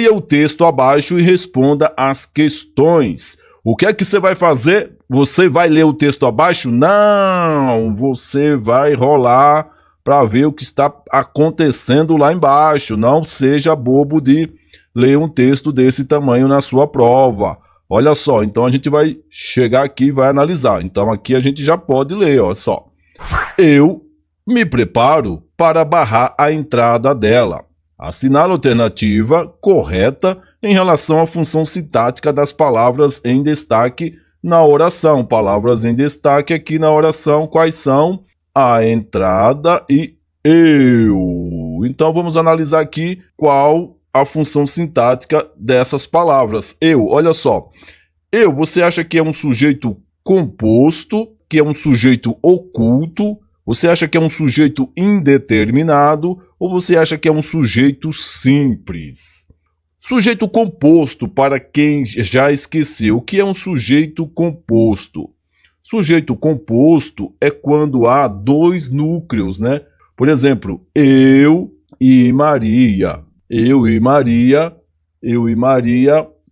Leia o texto abaixo e responda as questões. O que é que você vai fazer? Você vai ler o texto abaixo? Não! Você vai rolar para ver o que está acontecendo lá embaixo. Não seja bobo de ler um texto desse tamanho na sua prova. Olha só, então a gente vai chegar aqui e vai analisar. Então aqui a gente já pode ler, olha só. Eu me preparo para barrar a entrada dela. Assinale a alternativa correta em relação à função sintática das palavras em destaque na oração. Palavras em destaque aqui na oração, quais são? A entrada e eu. Então vamos analisar aqui qual a função sintática dessas palavras. Eu, olha só. Eu, você acha que é um sujeito composto, que é um sujeito oculto? Você acha que é um sujeito indeterminado ou você acha que é um sujeito simples? Sujeito composto, para quem já esqueceu, o que é um sujeito composto? Sujeito composto é quando há dois núcleos, né? Por exemplo, eu e Maria. Eu e Maria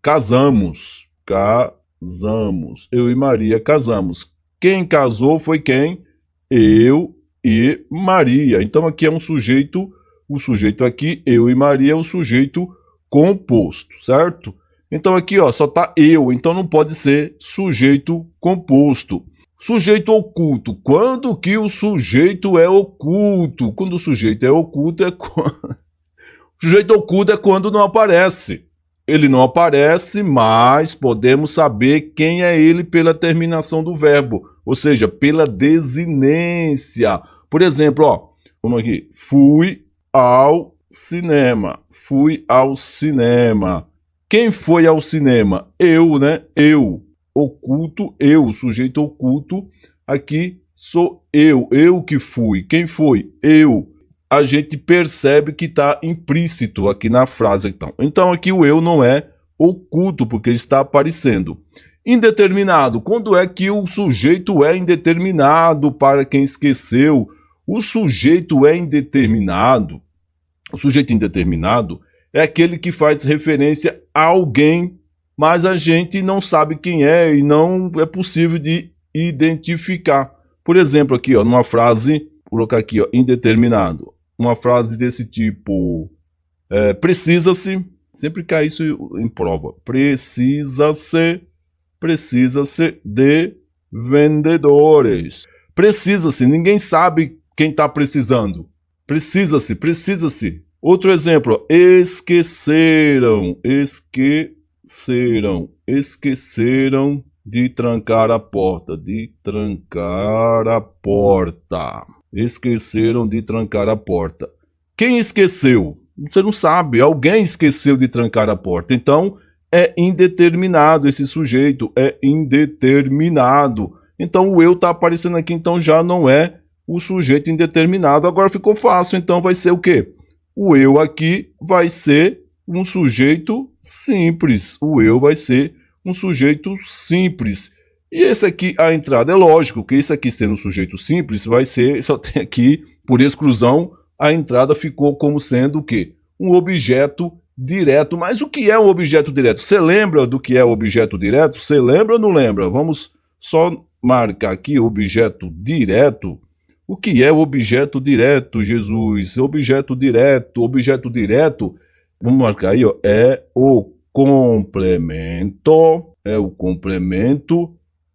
casamos. Eu e Maria casamos. Quem casou foi quem? Eu e Maria. Então aqui é um sujeito, o sujeito aqui, eu e Maria, é o sujeito composto, certo? Então aqui, ó, só tá eu, então não pode ser sujeito composto. Sujeito oculto. Quando que o sujeito é oculto? Quando o sujeito é oculto é quando... O sujeito oculto é quando não aparece. Ele não aparece, mas podemos saber quem é ele pela terminação do verbo, ou seja, pela desinência. Por exemplo, ó, vamos aqui. Fui ao cinema. Fui ao cinema. Quem foi ao cinema? Eu, né? Eu. Oculto, eu. Sujeito oculto. Aqui sou eu. Eu que fui. Quem foi? Eu. A gente percebe que está implícito aqui na frase. Então aqui o eu não é oculto, porque ele está aparecendo. Indeterminado. Quando é que o sujeito é indeterminado, para quem esqueceu? O sujeito é indeterminado. O sujeito indeterminado é aquele que faz referência a alguém, mas a gente não sabe quem é e não é possível de identificar. Por exemplo, aqui, ó, numa frase, vou colocar aqui, ó, indeterminado. Uma frase desse tipo, precisa-se, sempre cai isso em prova, precisa-se de vendedores. Precisa-se, ninguém sabe quem está precisando. Precisa-se. Outro exemplo, esqueceram de trancar a porta, Esqueceram de trancar a porta. Quem esqueceu? Você não sabe, alguém esqueceu de trancar a porta. Então, é indeterminado, esse sujeito é indeterminado. Então, o eu está aparecendo aqui, então já não é o sujeito indeterminado. Agora ficou fácil, então vai ser o quê? O eu aqui vai ser um sujeito simples. O eu vai ser um sujeito simples. E esse aqui, a entrada, é lógico que esse aqui sendo um sujeito simples, vai ser, só tem aqui, por exclusão, a entrada ficou como sendo o quê? Um objeto direto. Mas o que é um objeto direto? Você lembra do que é objeto direto? Você lembra ou não lembra? Vamos só marcar aqui objeto direto. O que é o objeto direto, Jesus? Objeto direto, vamos marcar aí, ó, é o complemento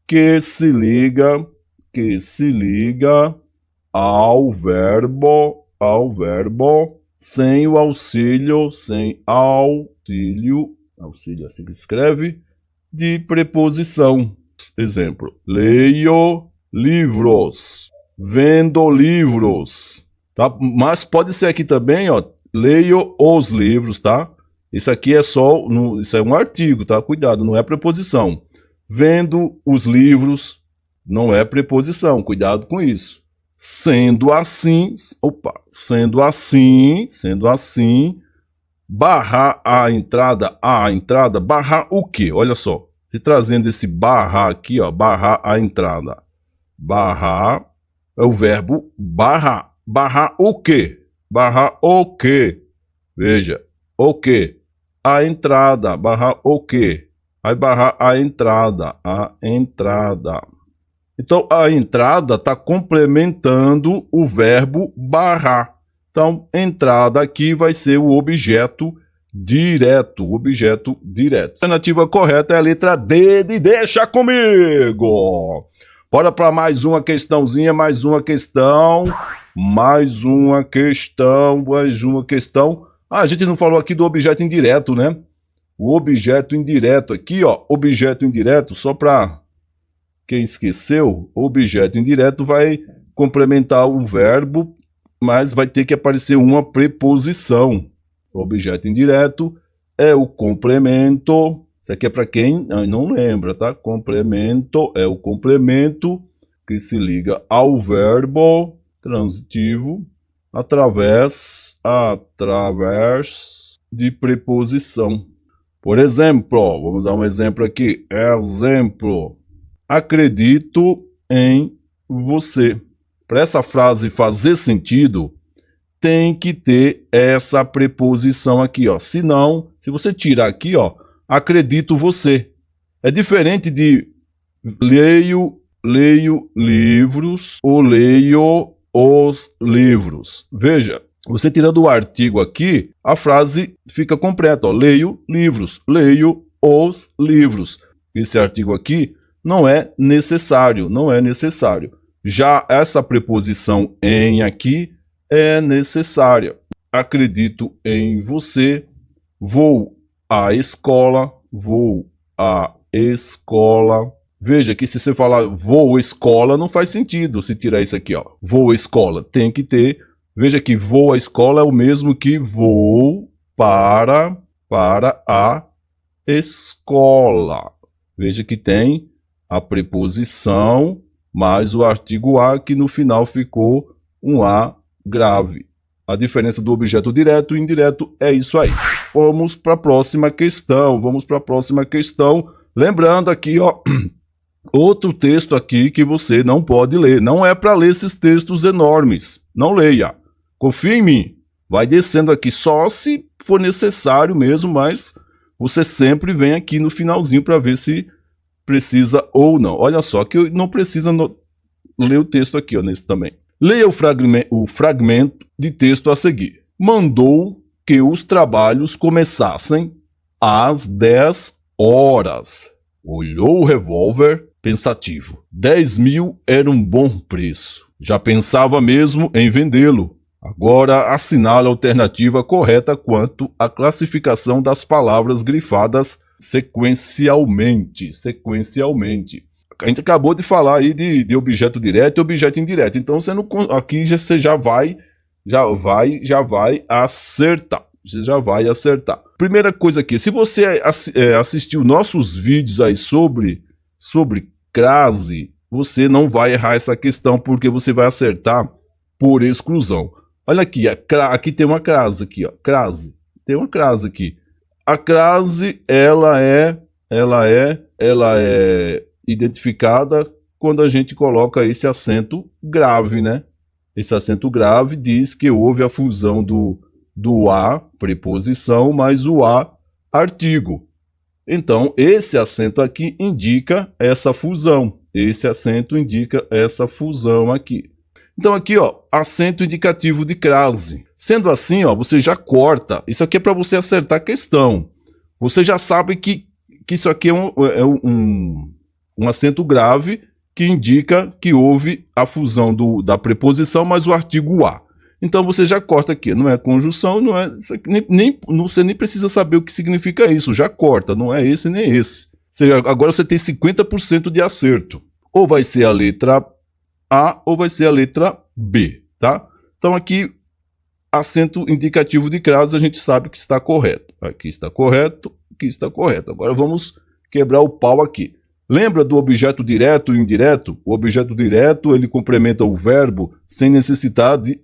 que se liga ao verbo sem o auxílio, assim que escreve, de preposição. Exemplo, leio livros, vendo livros, tá? Mas pode ser aqui também, ó, leio os livros, tá? Isso aqui é só, isso é um artigo, tá? Cuidado, não é preposição. Vendo os livros não é preposição, cuidado com isso. Sendo assim, barrar a entrada, barrar o quê? Olha só, se trazendo esse barrar aqui, ó, barrar a entrada. Barrar é o verbo barrar. Barrar o quê? Barrar o quê? Veja, o quê? a entrada. Barrar o quê? Vai barrar a entrada. A entrada. Então, a entrada está complementando o verbo barrar. Então, entrada aqui vai ser o objeto direto. Objeto direto. A alternativa correta é a letra D de deixa comigo. Bora para mais uma questãozinha, mais uma questão. Mais uma questão. Ah, a gente não falou aqui do objeto indireto, né? O objeto indireto aqui, ó. Objeto indireto, só para quem esqueceu, objeto indireto vai complementar um verbo, mas vai ter que aparecer uma preposição. O objeto indireto é o complemento. Isso aqui é para quem não lembra, tá? Complemento é o complemento que se liga ao verbo transitivo através de preposição. Por exemplo, vamos dar um exemplo aqui. Exemplo. Acredito em você. Para essa frase fazer sentido, tem que ter essa preposição aqui, ó. Se não, se você tirar aqui, ó, acredito você. É diferente de leio livros ou leio os livros. Veja, você tirando o artigo aqui, a frase fica completa, ó. Leio livros, leio os livros. Esse artigo aqui não é necessário, não é necessário. Já essa preposição em aqui é necessária. Acredito em você, vou à escola, vou à escola. Veja que se você falar vou à escola, não faz sentido se tirar isso aqui, ó. Vou à escola, tem que ter. Veja que vou à escola é o mesmo que vou para a escola. Veja que tem a preposição mais o artigo a, que no final ficou um a grave. A diferença do objeto direto e indireto é isso aí. Vamos para a próxima questão. Lembrando aqui, ó, outro texto aqui que você não pode ler. Não é para ler esses textos enormes. Não leia. Confia em mim. Vai descendo aqui só se for necessário mesmo, mas você sempre vem aqui no finalzinho para ver se precisa ou não. Olha só que não precisa ler o texto aqui, ó, nesse também. Leia o fragmento de texto a seguir. Mandou que os trabalhos começassem às 10 horas. Olhou o revólver pensativo. 10.000 era um bom preço. Já pensava mesmo em vendê-lo. Agora assinale a alternativa correta quanto à classificação das palavras grifadas sequencialmente. A gente acabou de falar aí de objeto direto e objeto indireto. Então você não, aqui você já vai acertar. Você já vai acertar. Primeira coisa aqui, se você assistiu nossos vídeos aí sobre crase, você não vai errar essa questão porque você vai acertar por exclusão. Olha aqui, aqui tem uma crase aqui, ó. Crase. Tem uma crase aqui. A crase, ela é identificada quando a gente coloca esse acento grave, né? Esse acento grave diz que houve a fusão do a, preposição, mais o a, artigo. Então, esse acento aqui indica essa fusão. Esse acento indica essa fusão aqui. Então aqui, ó, acento indicativo de crase. Sendo assim, ó, você já corta. Isso aqui é para você acertar a questão. Você já sabe que isso aqui é um acento grave que indica que houve a fusão da preposição mais o artigo a. Então você já corta aqui. Não é conjunção, não é, você nem precisa saber o que significa isso. Já corta, não é esse nem esse. Agora você tem 50% de acerto. Ou vai ser a letra A ou vai ser a letra B, tá? Então aqui, acento indicativo de crase, a gente sabe que está correto. Aqui está correto, aqui está correto. Agora vamos quebrar o pau aqui. Lembra do objeto direto e indireto? O objeto direto, ele complementa o verbo sem necessidade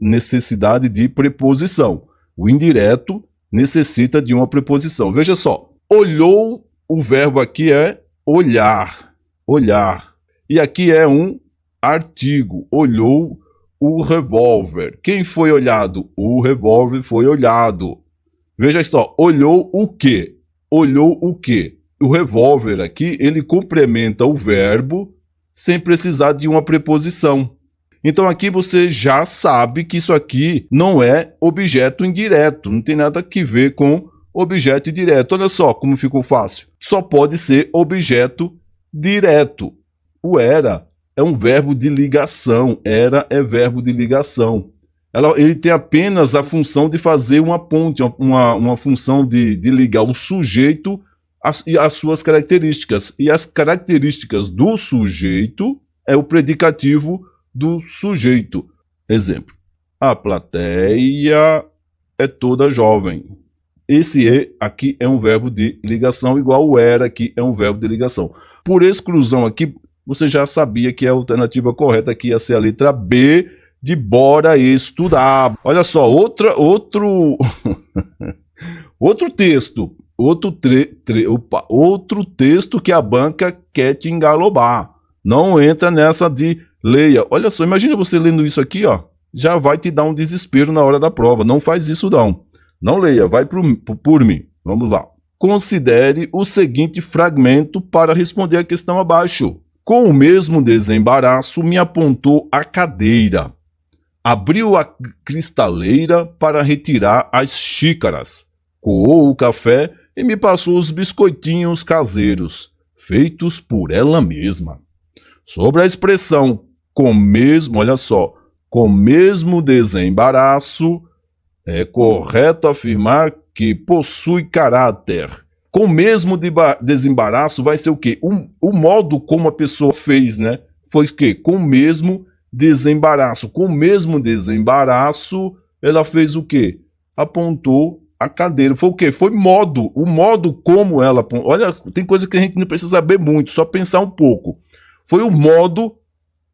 de preposição. O indireto necessita de uma preposição. Veja só, olhou, o verbo aqui é olhar, olhar. E aqui é um artigo, olhou o revólver. Quem foi olhado? O revólver foi olhado. Veja só, olhou o quê? olhou o quê? O revólver aqui, ele complementa o verbo sem precisar de uma preposição. Então aqui você já sabe que isso aqui não é objeto indireto, não tem nada que ver com objeto direto. Olha só como ficou fácil. Só pode ser objeto direto. O era é um verbo de ligação. Era é verbo de ligação. Ele tem apenas a função de fazer uma ponte, uma função de ligar o sujeito às suas características. E as características do sujeito é o predicativo do sujeito. Exemplo: a plateia é toda jovem. Esse "e" aqui é um verbo de ligação, igual o era aqui é um verbo de ligação. Por exclusão aqui, você já sabia que a alternativa correta aqui ia ser a letra B, de bora estudar. Olha só, outro texto. Outro texto que a banca quer te engalobar. Não entra nessa de leia. Olha só, imagina você lendo isso aqui, ó. Já vai te dar um desespero na hora da prova. Não faz isso, não. Não leia, vai por mim. Vamos lá. Considere o seguinte fragmento para responder a questão abaixo. Com o mesmo desembaraço, me apontou a cadeira. Abriu a cristaleira para retirar as xícaras. Coou o café e me passou os biscoitinhos caseiros, feitos por ela mesma. Sobre a expressão com mesmo, olha só, com mesmo desembaraço, é correto afirmar que possui caráter. Com o mesmo desembaraço vai ser o quê? O modo como a pessoa fez, né? Foi o quê? Com o mesmo desembaraço. Com o mesmo desembaraço, ela fez o quê? Apontou a cadeira. Foi o quê? Foi modo. O modo como ela apontou. Olha, tem coisa que a gente não precisa saber muito, só pensar um pouco. Foi o modo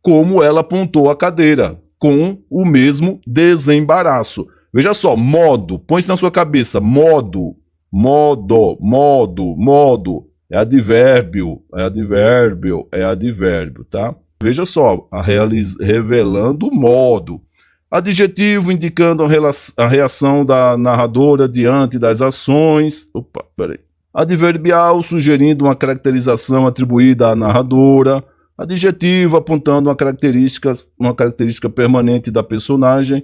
como ela apontou a cadeira, com o mesmo desembaraço. Veja só, modo, põe isso na sua cabeça, modo, modo, é advérbio, tá? Veja só, revelando o modo. Adjetivo indicando a reação da narradora diante das ações. Adverbial sugerindo uma caracterização atribuída à narradora. Adjetivo apontando uma característica permanente da personagem.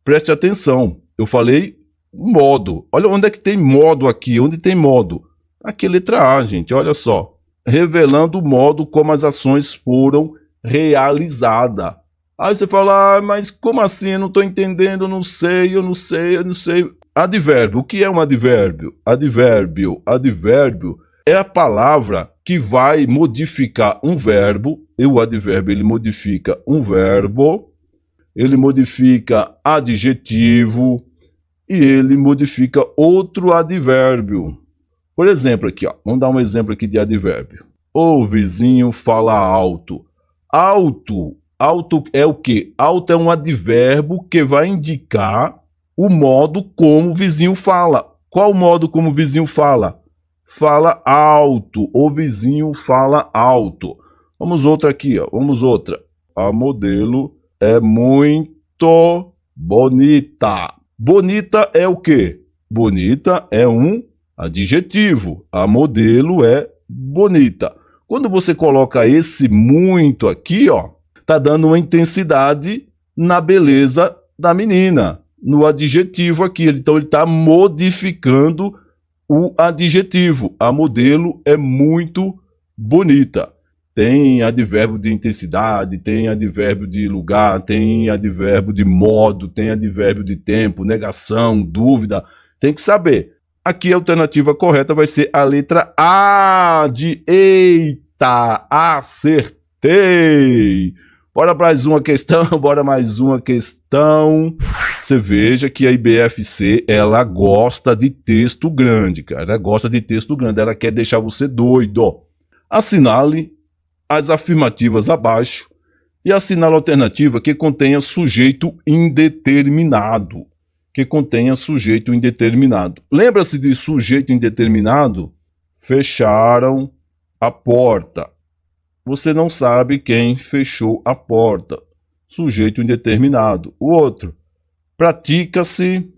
Preste atenção, eu falei modo. Olha onde é que tem modo aqui, onde tem modo? Aqui é letra A, gente, olha só. Revelando o modo como as ações foram realizadas. Aí você fala, mas como assim? Eu não estou entendendo, eu não sei. Advérbio, o que é um advérbio? Advérbio é a palavra que vai modificar um verbo. E o advérbio, ele modifica um verbo. Ele modifica adjetivo e ele modifica outro advérbio. Por exemplo, aqui, ó, vamos dar um exemplo aqui de advérbio. O vizinho fala alto. Alto é o quê? Alto é um advérbio que vai indicar o modo como o vizinho fala. Qual o modo como o vizinho fala? Fala alto. O vizinho fala alto. Vamos outra aqui, ó. Vamos outra. A modelo é muito bonita. Bonita é o quê? Bonita é um adjetivo. A modelo é bonita. Quando você coloca esse muito aqui, ó, tá dando uma intensidade na beleza da menina, no adjetivo aqui. Então ele está modificando o adjetivo. A modelo é muito bonita. Tem advérbio de intensidade, tem advérbio de lugar, tem advérbio de modo, tem advérbio de tempo, negação, dúvida. Tem que saber. Aqui a alternativa correta vai ser a letra A de eita, acertei. Bora mais uma questão, Você veja que a IBFC, ela gosta de texto grande, cara. Ela gosta de texto grande, ela quer deixar você doido. Assinale as afirmativas abaixo e assinale a alternativa que contenha sujeito indeterminado. Lembra-se de sujeito indeterminado? Fecharam a porta. Você não sabe quem fechou a porta. Sujeito indeterminado. O outro, pratica-se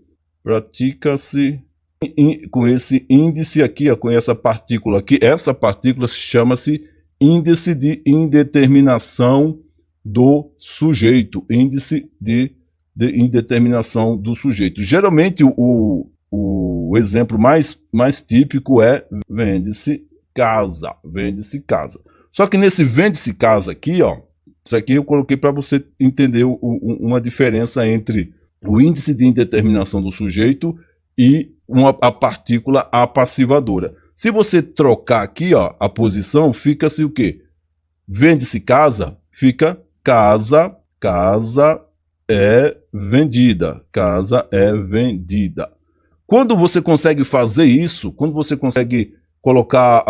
com esse índice aqui, ó, com essa partícula aqui. Essa partícula chama-se índice de indeterminação do sujeito. Índice de indeterminação do sujeito. Geralmente o exemplo mais típico é vende-se casa. Vende-se casa. Só que nesse vende-se casa aqui, ó, isso aqui eu coloquei para você entender uma diferença entre o índice de indeterminação do sujeito e a partícula apassivadora. Se você trocar aqui, ó, a posição, fica-se o quê? Vende-se casa, fica casa, casa é vendida, casa é vendida. Quando você consegue fazer isso, quando você consegue colocar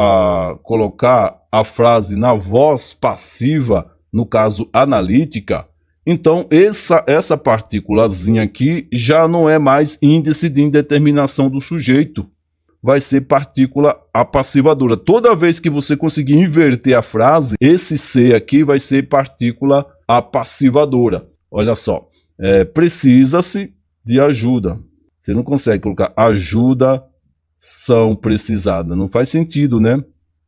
a frase na voz passiva, no caso analítica, então essa partículazinha aqui já não é mais índice de indeterminação do sujeito, vai ser partícula apassivadora. Toda vez que você conseguir inverter a frase, esse C aqui vai ser partícula apassivadora. Olha só, precisa-se de ajuda. Você não consegue colocar ajuda são precisada. Não faz sentido, né?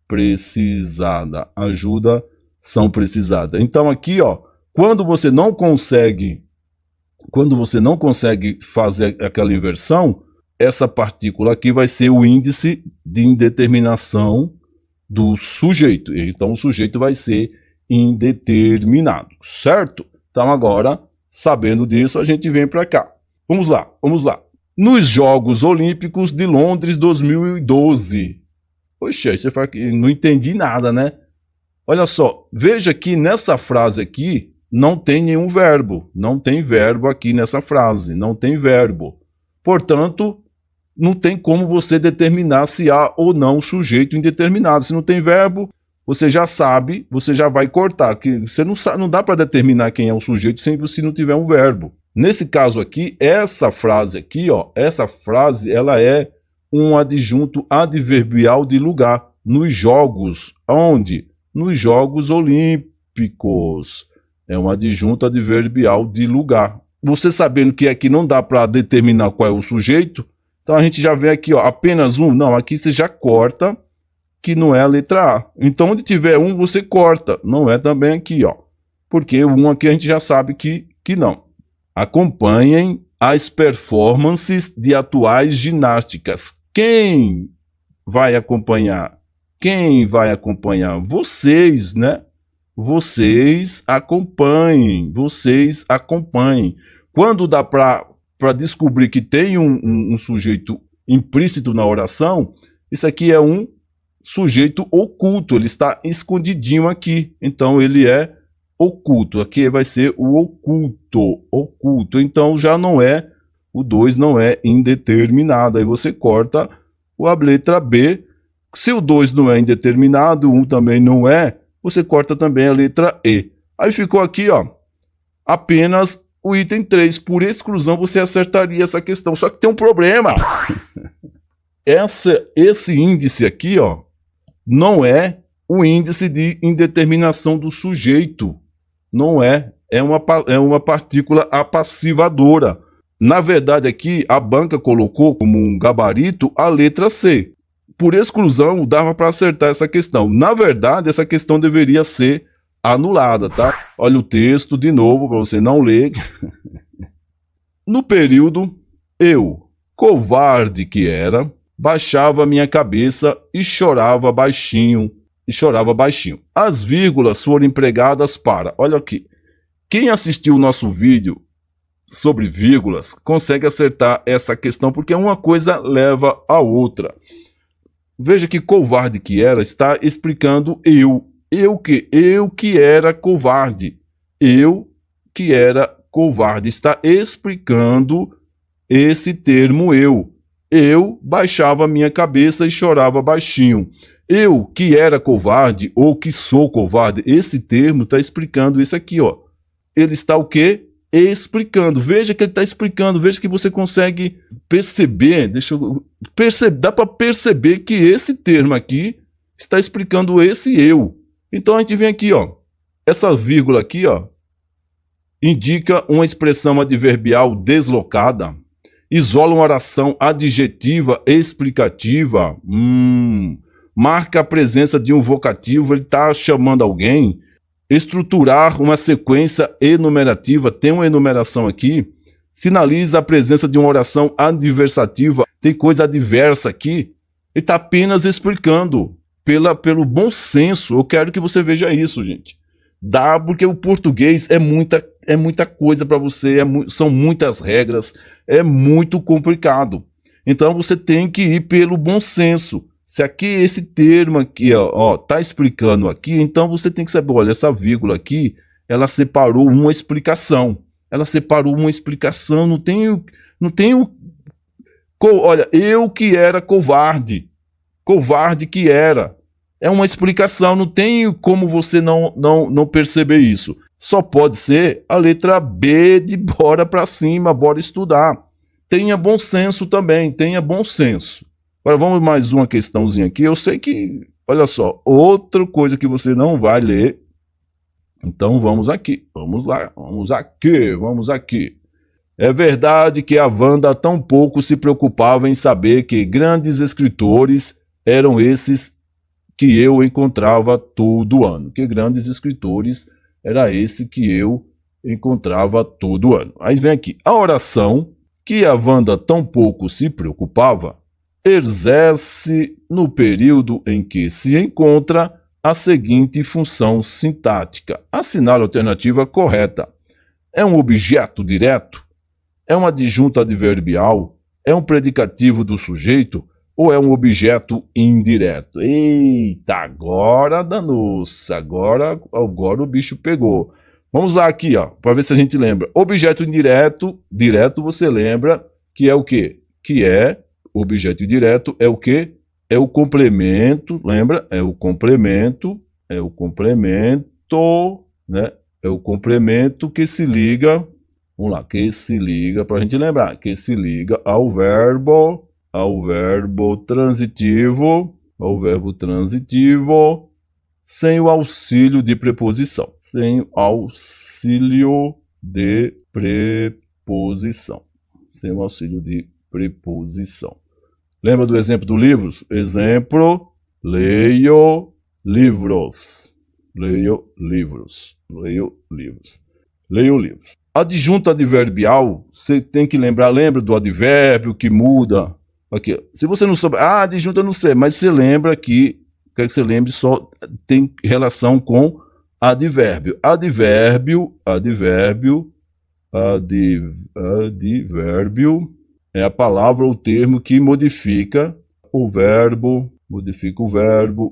Precisada. Ajuda são precisada. Então aqui, ó, quando você não consegue fazer aquela inversão, essa partícula aqui vai ser o índice de indeterminação do sujeito. Então o sujeito vai ser indeterminado, certo? Então agora, sabendo disso, a gente vem para cá. Vamos lá, vamos lá. Nos Jogos Olímpicos de Londres 2012. Poxa, você fala que não entendi nada, né? Olha só, veja que nessa frase aqui não tem nenhum verbo. Não tem verbo aqui nessa frase, não tem verbo. Portanto, não tem como você determinar se há ou não sujeito indeterminado. Se não tem verbo, você já sabe, você já vai cortar. Que você não dá para determinar quem é o sujeito se não tiver um verbo. Nesse caso aqui, essa frase aqui, ó, essa frase, ela é um adjunto adverbial de lugar. Nos jogos, onde? Nos Jogos Olímpicos. É um adjunto adverbial de lugar. Você sabendo que aqui não dá para determinar qual é o sujeito, então a gente já vê aqui, ó, apenas um. Não, aqui você já corta, que não é a letra A. Então, onde tiver um, você corta. Não é também aqui, ó. Porque o um aqui a gente já sabe que não. Acompanhem as performances de atuais ginásticas. Quem vai acompanhar? Quem vai acompanhar? Vocês, né? Vocês acompanhem. Vocês acompanhem. Quando dá para descobrir que tem um sujeito implícito na oração, isso aqui é um sujeito oculto. Ele está escondidinho aqui. Então, ele é oculto. Aqui vai ser o oculto. Oculto. Então, já não é, o 2 não é indeterminado. Aí você corta a letra B. Se o 2 não é indeterminado, o 1 também não é, você corta também a letra E. Aí ficou aqui, ó, apenas o item 3. Por exclusão, você acertaria essa questão. Só que tem um problema. Esse índice aqui, ó, não é o índice de indeterminação do sujeito. Não é. É uma partícula apassivadora. Na verdade, aqui, a banca colocou como um gabarito a letra C. Por exclusão, dava para acertar essa questão. Na verdade, essa questão deveria ser anulada, tá? Olha o texto de novo, para você não ler. No período, eu, covarde que era, baixava minha cabeça e chorava baixinho. As vírgulas foram empregadas para... Olha aqui. Quem assistiu o nosso vídeo sobre vírgulas consegue acertar essa questão, porque uma coisa leva a outra. Veja que covarde que era está explicando eu. Eu que era covarde. Eu que era covarde. Está explicando esse termo eu. Eu baixava minha cabeça e chorava baixinho. Eu que era covarde ou que sou covarde. Esse termo está explicando isso aqui, ó. Ele está o quê? Explicando. Veja que ele está explicando. Veja que você consegue perceber. Dá para perceber que esse termo aqui está explicando esse eu. Então a gente vem aqui, ó. Essa vírgula aqui, ó, indica uma expressão adverbial deslocada isola uma oração adjetiva explicativa, marca a presença de um vocativo, ele está chamando alguém, estruturar uma sequência enumerativa, tem uma enumeração aqui, sinaliza a presença de uma oração adversativa, tem coisa adversa aqui, ele está apenas explicando pelo bom senso. Eu quero que você veja isso, gente. Dá, porque o português é muita coisa para você, são muitas regras, é muito complicado. Então você tem que ir pelo bom senso. Se aqui esse termo aqui, tá explicando aqui, então você tem que saber, olha, essa vírgula aqui, ela separou uma explicação. Não tenho, olha, eu que era covarde que era. É uma explicação, não tem como você não perceber isso. Só pode ser a letra B de bora para cima, bora estudar. Tenha bom senso também, tenha bom senso. Agora vamos mais uma questãozinha aqui. Eu sei que, olha só, outra coisa que você não vai ler. Então vamos aqui, vamos lá, vamos aqui. É verdade que a Wanda tão pouco se preocupava em saber que grandes escritores eram esses que eu encontrava todo ano. Que grandes escritores era esse que eu encontrava todo ano. Aí vem aqui, a oração que a Wanda tão pouco se preocupava exerce no período em que se encontra a seguinte função sintática. Assinale a alternativa correta. É um objeto direto? É uma adjunta adverbial? É um predicativo do sujeito? Ou é um objeto indireto? Eita, agora danou-se. Agora o bicho pegou. Vamos lá aqui, para ver se a gente lembra. Objeto indireto, direto você lembra que é o quê? Que é, objeto indireto é o quê? É o complemento, lembra? É o complemento, né? É o complemento que se liga, vamos lá, que se liga, para a gente lembrar, que se liga ao verbo transitivo, sem o auxílio de preposição. Lembra do exemplo do livros? Exemplo, leio livros. Adjunto adverbial, você tem que lembra do advérbio que muda. Aqui, se você não souber, adjunto eu não sei, mas você lembra que, quero que você lembre, só tem relação com advérbio. Advérbio é a palavra ou termo que modifica o verbo,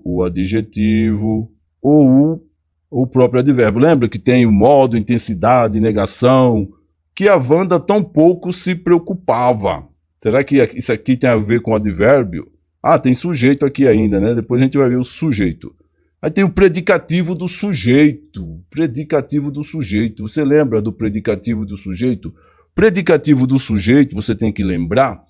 o adjetivo ou o próprio advérbio. Lembra que tem o modo, intensidade, negação, que a Wanda tão pouco se preocupava. Será que isso aqui tem a ver com advérbio? Tem sujeito aqui ainda, né? Depois a gente vai ver o sujeito. Aí tem o predicativo do sujeito. Você lembra do predicativo do sujeito? Predicativo do sujeito, você tem que lembrar,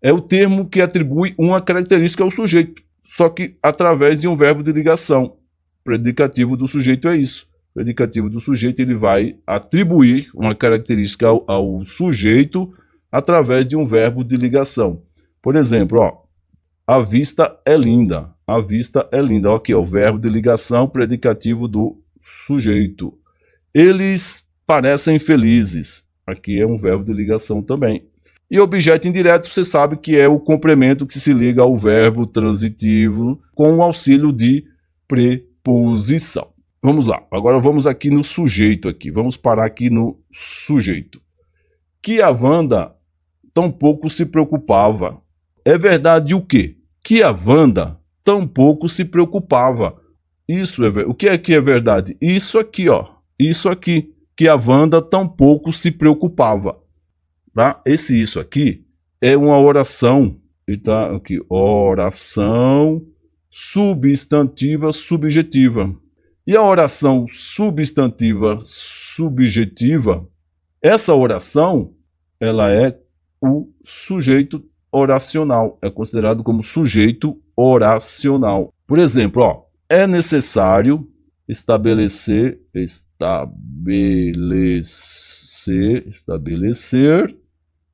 é o termo que atribui uma característica ao sujeito, só que através de um verbo de ligação. Predicativo do sujeito é isso. Predicativo do sujeito, ele vai atribuir uma característica ao sujeito através de um verbo de ligação. Por exemplo, a vista é linda. Aqui, o verbo de ligação, predicativo do sujeito. Eles parecem felizes. Aqui é um verbo de ligação também. E objeto indireto, você sabe que é o complemento que se liga ao verbo transitivo com o auxílio de preposição. Vamos lá, agora vamos aqui no sujeito aqui. Vamos parar aqui no sujeito. Que a Wanda tão pouco se preocupava. É verdade o quê? Que a Wanda tão pouco se preocupava. Isso é verdade. O que é verdade? Isso aqui, Isso aqui. Que a Wanda tão pouco se preocupava. Tá? Isso aqui é uma oração. Tá aqui, oração substantiva subjetiva. E a oração substantiva subjetiva, essa oração, ela é o sujeito oracional. É considerado como sujeito oracional. Por exemplo, é necessário estabelecer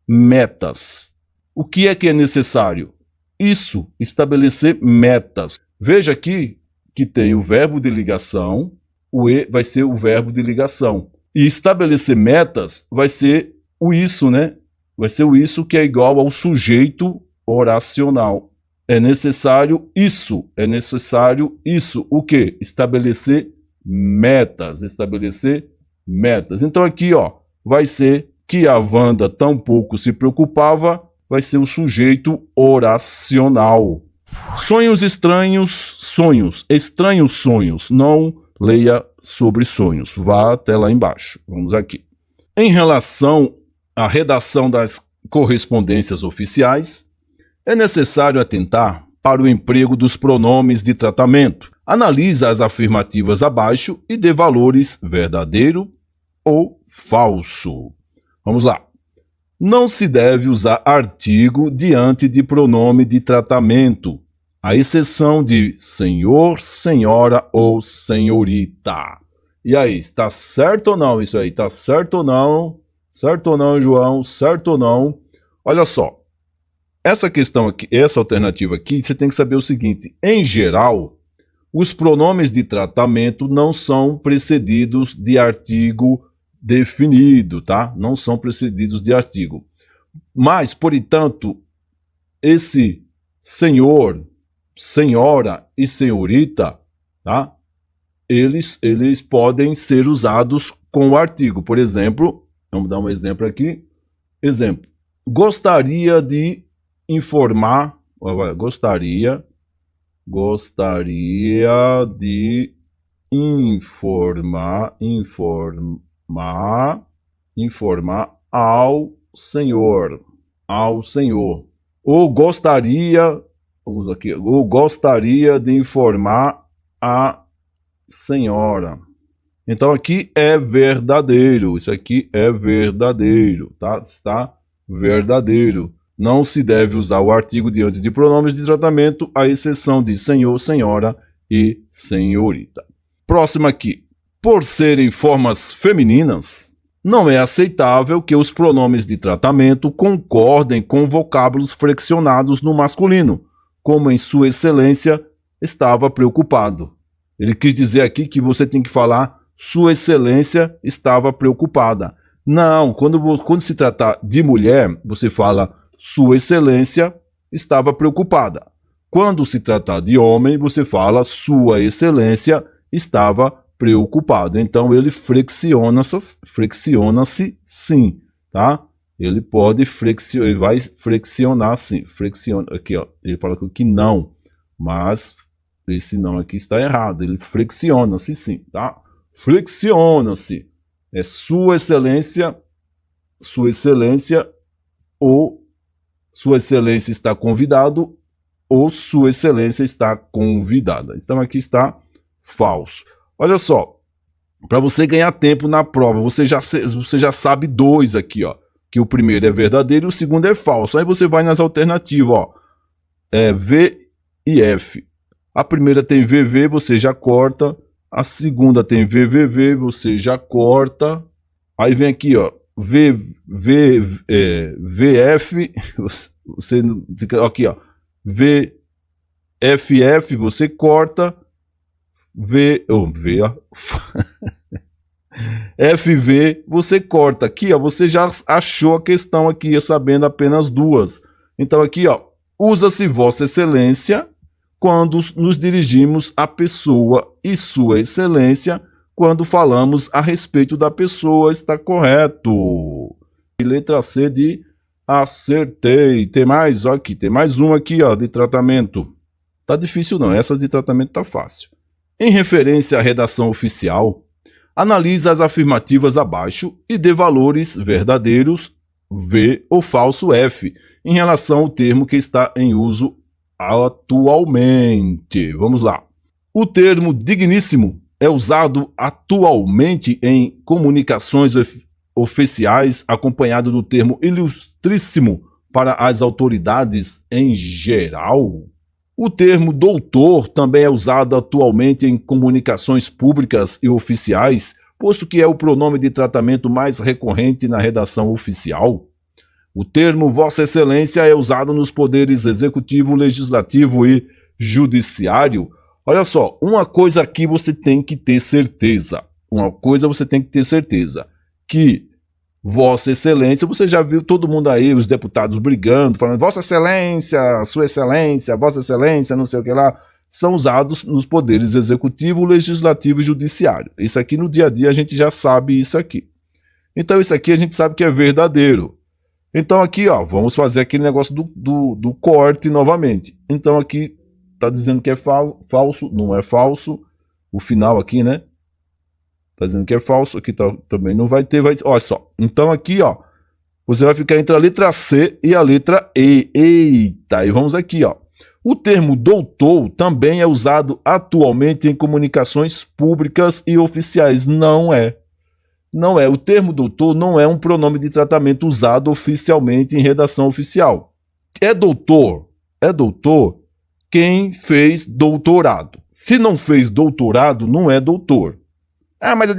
metas. O que é necessário? Isso, estabelecer metas. Veja aqui que tem o verbo de ligação, o e vai ser o verbo de ligação. E estabelecer metas vai ser o isso, né? Vai ser o isso que é igual ao sujeito oracional. É necessário isso. É necessário isso. O quê? Estabelecer metas. Estabelecer metas. Então aqui, ó, vai ser que a Wanda tão pouco se preocupava, vai ser o sujeito oracional. Sonhos estranhos, sonhos. Estranhos sonhos. Não leia sobre sonhos. Vá até lá embaixo. Vamos aqui. Em relação à redação das correspondências oficiais, é necessário atentar para o emprego dos pronomes de tratamento. Analisa as afirmativas abaixo e dê valores verdadeiro ou falso. Vamos lá. Não se deve usar artigo diante de pronome de tratamento, à exceção de senhor, senhora ou senhorita. E aí, está certo ou não isso aí? Está certo ou não? Certo ou não, João? Certo ou não? Olha só. Essa questão aqui, essa alternativa aqui, você tem que saber o seguinte: em geral, os pronomes de tratamento não são precedidos de artigo definido, tá? Não são precedidos de artigo. Mas, por entanto, esse senhor, senhora e senhorita, tá? Eles podem ser usados com o artigo. Por exemplo, vamos dar um exemplo aqui. Exemplo. Gostaria de informar, gostaria de informar ao senhor, ou gostaria de informar a senhora. Então aqui é verdadeiro, isso aqui é verdadeiro, tá? Está verdadeiro. Não se deve usar o artigo diante de pronomes de tratamento, à exceção de senhor, senhora e senhorita. Próximo aqui. Por serem formas femininas, não é aceitável que os pronomes de tratamento concordem com vocábulos flexionados no masculino, como em Sua Excelência estava preocupado. Ele quis dizer aqui que você tem que falar Sua Excelência estava preocupada. Não, quando se tratar de mulher, você fala Sua Excelência estava preocupada. Quando se tratar de homem, você fala Sua Excelência estava preocupado. Então ele flexiona-se sim, tá? Ele pode ele vai flexionar sim. Flexiona aqui, ó. Ele fala que não, mas esse não aqui está errado. Ele flexiona-se sim, tá? Flexiona-se. É Sua Excelência ou Sua Excelência está convidado ou Sua Excelência está convidada. Então aqui está falso. Olha só, para você ganhar tempo na prova, você já sabe dois aqui, ó. Que o primeiro é verdadeiro e o segundo é falso. Aí você vai nas alternativas, ó. V e F. A primeira tem VV, você já corta. A segunda tem VVV, você já corta. Aí vem aqui, ó. VF, você aqui, ó. VFF, você corta. FV, você corta. Aqui, ó, você já achou a questão aqui, sabendo apenas duas. Então aqui, ó, usa-se Vossa Excelência quando nos dirigimos à pessoa e Sua Excelência quando falamos a respeito da pessoa. Está correto. E letra C de acertei. Tem mais, ó, aqui, tem mais um aqui, ó, de tratamento. Tá difícil não, essa de tratamento tá fácil. Em referência à redação oficial, analisa as afirmativas abaixo e dê valores verdadeiros V ou falso F em relação ao termo que está em uso atualmente. Vamos lá. O termo digníssimo é usado atualmente em comunicações oficiais, acompanhado do termo ilustríssimo para as autoridades em geral. O termo doutor também é usado atualmente em comunicações públicas e oficiais, posto que é o pronome de tratamento mais recorrente na redação oficial. O termo Vossa Excelência é usado nos poderes executivo, legislativo e judiciário. Olha só, uma coisa aqui você tem que ter certeza. Uma coisa você tem que ter certeza. Que Vossa Excelência, você já viu todo mundo aí, os deputados brigando, falando Vossa Excelência, Sua Excelência, Vossa Excelência, não sei o que lá. São usados nos poderes executivo, legislativo e judiciário. Isso aqui no dia a dia a gente já sabe isso aqui. Então isso aqui a gente sabe que é verdadeiro. Então aqui, ó, vamos fazer aquele negócio do corte novamente. Então aqui tá dizendo que é falso, não é falso. O final aqui, né? Tá dizendo que é falso, aqui também não vai ter, olha só. Então aqui, ó, você vai ficar entre a letra C e a letra E. Eita, e vamos aqui, ó. O termo doutor também é usado atualmente em comunicações públicas e oficiais. Não é. Não é. O termo doutor não é um pronome de tratamento usado oficialmente em redação oficial. É doutor quem fez doutorado. Se não fez doutorado, não é doutor. Ah, mas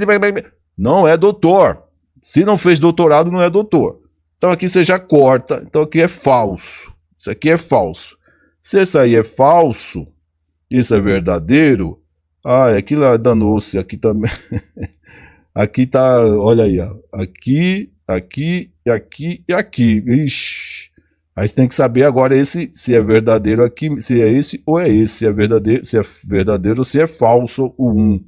não é doutor. Se não fez doutorado, não é doutor. Então aqui você já corta. Então aqui é falso. Isso aqui é falso. Se esse aí é falso, isso é verdadeiro. Ah, aqui lá danou-se. Aqui também. Aqui tá, olha aí, ó. Aqui, aqui, aqui e aqui. Ixi. Aí você tem que saber agora esse, se é verdadeiro aqui, se é esse ou é esse. Se é verdadeiro ou se é falso o 1.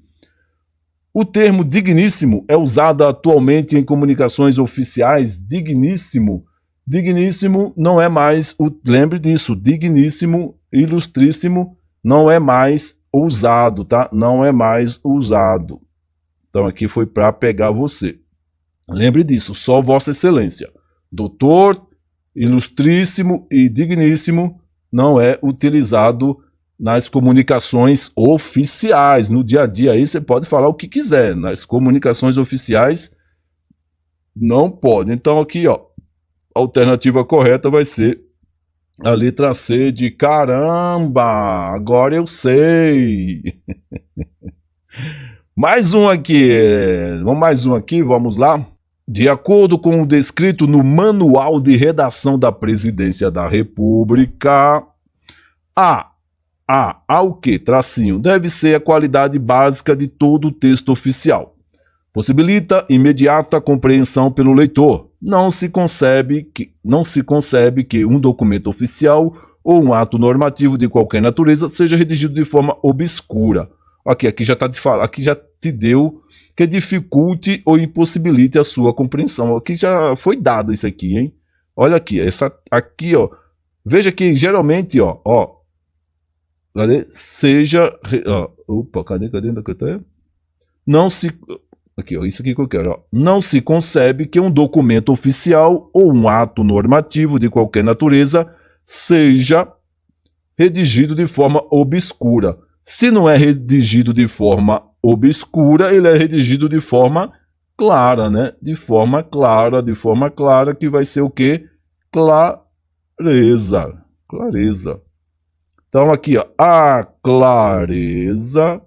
O termo digníssimo é usado atualmente em comunicações oficiais. Digníssimo. Digníssimo não é mais, lembre disso, digníssimo, ilustríssimo não é mais usado, tá? Não é mais usado. Então aqui foi para pegar você. Lembre disso, só Vossa Excelência. Doutor, ilustríssimo e digníssimo não é utilizado nas comunicações oficiais. No dia a dia aí você pode falar o que quiser. Nas comunicações oficiais não pode. Então aqui, ó, a alternativa correta vai ser a letra C de caramba. Agora eu sei. Mais um aqui. Mais um aqui, vamos lá. De acordo com o descrito no Manual de Redação da Presidência da República, o que? Tracinho. Deve ser a qualidade básica de todo o texto oficial. Possibilita imediata compreensão pelo leitor. Não se concebe que um documento oficial ou um ato normativo de qualquer natureza seja redigido de forma obscura. Aqui já tá aqui já te deu que dificulte ou impossibilite a sua compreensão. Aqui já foi dado isso aqui, hein? Olha aqui, essa aqui, ó. Veja que geralmente, ó, cadê? Cadê? Não se Aqui, ó, isso aqui que eu quero. Ó. Não se concebe que um documento oficial ou um ato normativo de qualquer natureza seja redigido de forma obscura. Se não é redigido de forma obscura, ele é redigido de forma clara, né? De forma clara, que vai ser o quê? Clareza. Clareza. Então aqui, ó, a clareza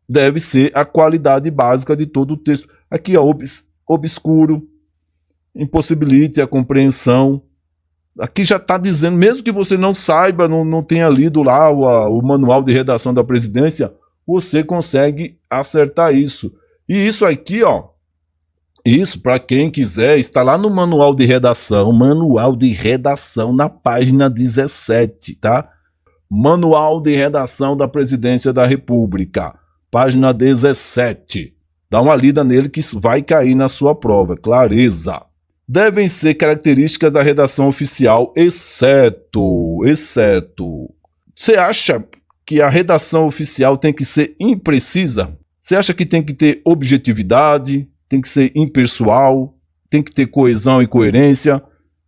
deve ser a qualidade básica de todo o texto. Aqui, ó, obscuro, impossibilite a compreensão. Aqui já está dizendo, mesmo que você não saiba, não tenha lido lá o manual de redação da presidência, você consegue acertar isso. E isso aqui, ó, isso para quem quiser, está lá no manual de redação na página 17, tá? Manual de redação da presidência da República. Página 17. Dá uma lida nele que vai cair na sua prova. Clareza. Devem ser características da redação oficial, exceto. Você acha que a redação oficial tem que ser imprecisa? Você acha que tem que ter objetividade, tem que ser impessoal, tem que ter coesão e coerência?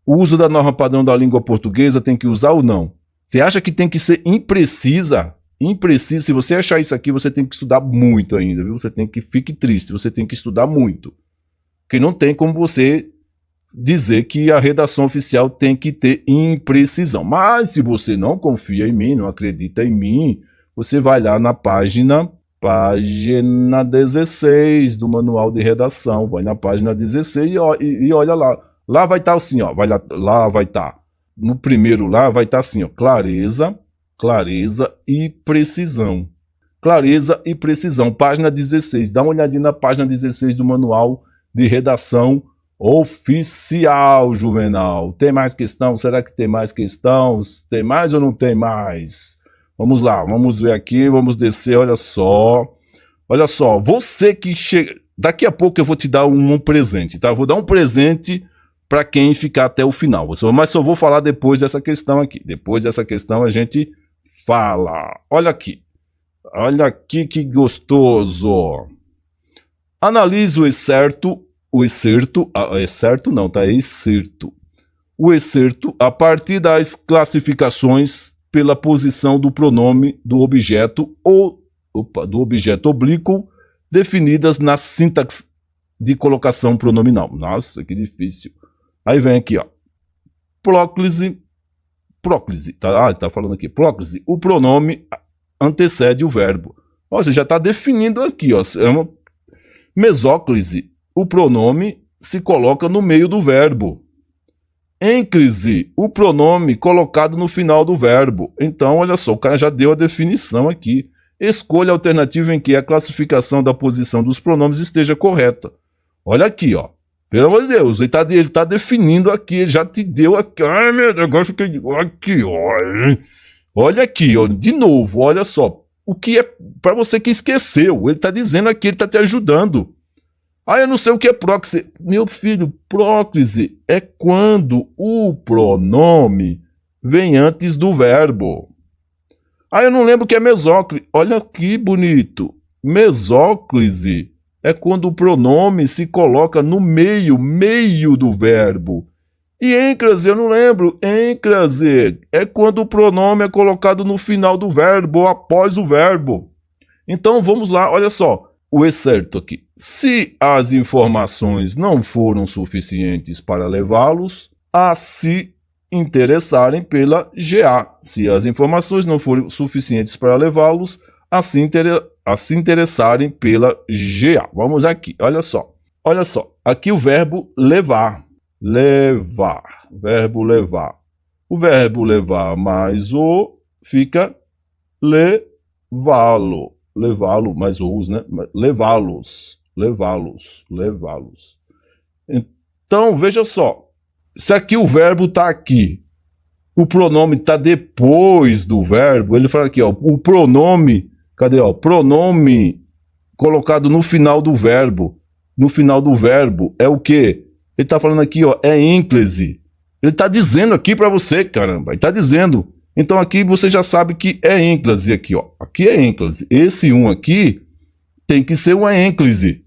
O uso da norma padrão da língua portuguesa tem que usar ou não? Você acha que tem que ser imprecisa? Impreciso, se você achar isso aqui, você tem que estudar muito ainda, viu? Fique triste, você tem que estudar muito. Porque não tem como você dizer que a redação oficial tem que ter imprecisão. Mas se você não confia em mim, não acredita em mim, você vai lá na página 16 do manual de redação, vai na página 16 e olha lá. Lá vai estar assim, ó. Lá vai estar. No primeiro lá vai estar assim, ó. Clareza, clareza e precisão. Clareza e precisão. Página 16. Dá uma olhadinha na página 16 do manual de redação oficial, Juvenal. Tem mais questão? Será que tem mais questões? Tem mais ou não tem mais? Vamos lá, vamos ver aqui, vamos descer, olha só. Olha só, você que chega... Daqui a pouco eu vou te dar um presente, tá? Eu vou dar um presente para quem ficar até o final. Mas só vou falar depois dessa questão aqui. Depois dessa questão a gente fala. Olha aqui. Olha aqui que gostoso. Analise o excerto a partir das classificações pela posição do pronome do objeto oblíquo definidas na sintaxe de colocação pronominal. Nossa, que difícil. Aí vem aqui, ó. Próclise, tá falando aqui. Próclise, o pronome antecede o verbo. Ó, você já está definindo aqui, ó. É uma mesóclise, o pronome se coloca no meio do verbo. Ênclise, o pronome colocado no final do verbo. Então, olha só, o cara já deu a definição aqui. Escolha a alternativa em que a classificação da posição dos pronomes esteja correta. Olha aqui, ó. Pelo amor de Deus, ele tá definindo aqui, ele já te deu aqui. Ai, meu negócio que aqui, ó. Olha aqui, ó, de novo, olha só. O que é para você que esqueceu? Ele tá dizendo aqui, ele tá te ajudando. Ah, eu não sei o que é próclise. Meu filho, próclise é quando o pronome vem antes do verbo. Ah, eu não lembro o que é mesóclise. Olha que bonito. Mesóclise é quando o pronome se coloca no meio do verbo. E êncrase, eu não lembro. Êncrase é quando o pronome é colocado no final do verbo ou após o verbo. Então vamos lá, olha só. O excerto aqui. Se as informações não foram suficientes para levá-los a se interessarem pela GA. Se as informações não forem suficientes para levá-los a se interessarem pela GA. Vamos aqui, olha só. Olha só, aqui o verbo levar. Levar. Verbo levar. O verbo levar mais o fica levá-lo. Levá-lo, mais os, né? Levá-los. Levá-los. Levá-los. Então, veja só. Se aqui o verbo está aqui, o pronome está depois do verbo, ele fala aqui, ó, o pronome, cadê, ó? Pronome colocado no final do verbo. No final do verbo é o quê? Ele está falando aqui, ó, é ênclise. Ele está dizendo aqui para você, caramba, ele está dizendo. Então aqui você já sabe que é ênclise aqui, ó. Aqui é ênclise. Esse aqui tem que ser uma ênclise.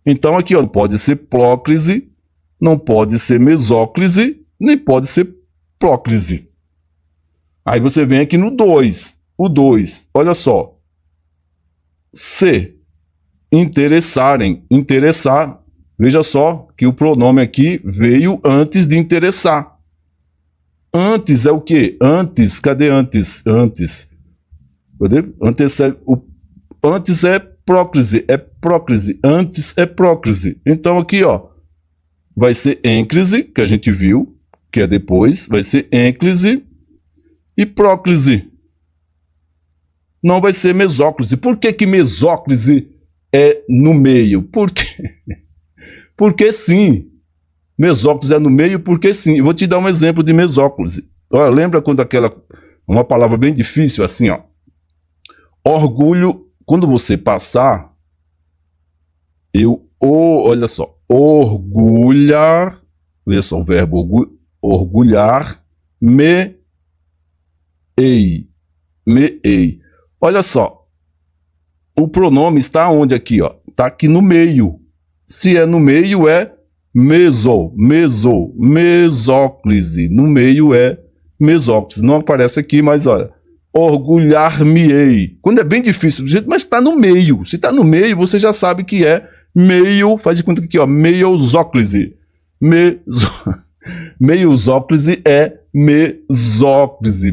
Então aqui, ó, não pode ser próclise, não pode ser mesóclise, nem pode ser próclise. Aí você vem aqui no 2. O 2, olha só. Se interessarem, interessar. Veja só que o pronome aqui veio antes de interessar. Antes é o quê? Antes, cadê antes? Antes. Cadê? Antes é próclise, antes é próclise. Então aqui, ó, vai ser ênclise, que a gente viu, que é depois, vai ser ênclise e próclise. Não vai ser mesóclise. Por que que mesóclise é no meio? Porque sim. Mesóclise é no meio porque sim. Eu vou te dar um exemplo de mesóclise. Olha, lembra quando uma palavra bem difícil assim, ó. Orgulho, quando você passar, olha só, orgulhar, veja só o verbo orgulhar, me-ei. Olha só, o pronome está onde aqui, ó? Está aqui no meio. Se é no meio é mesóclise. No meio é mesóclise. Não aparece aqui, mas olha. Orgulhar-me-ei. Quando é bem difícil, mas está no meio. Se está no meio, você já sabe que é meio. Faz de conta que aqui, ó. Meiosóclise. Meiosóclise é mesóclise,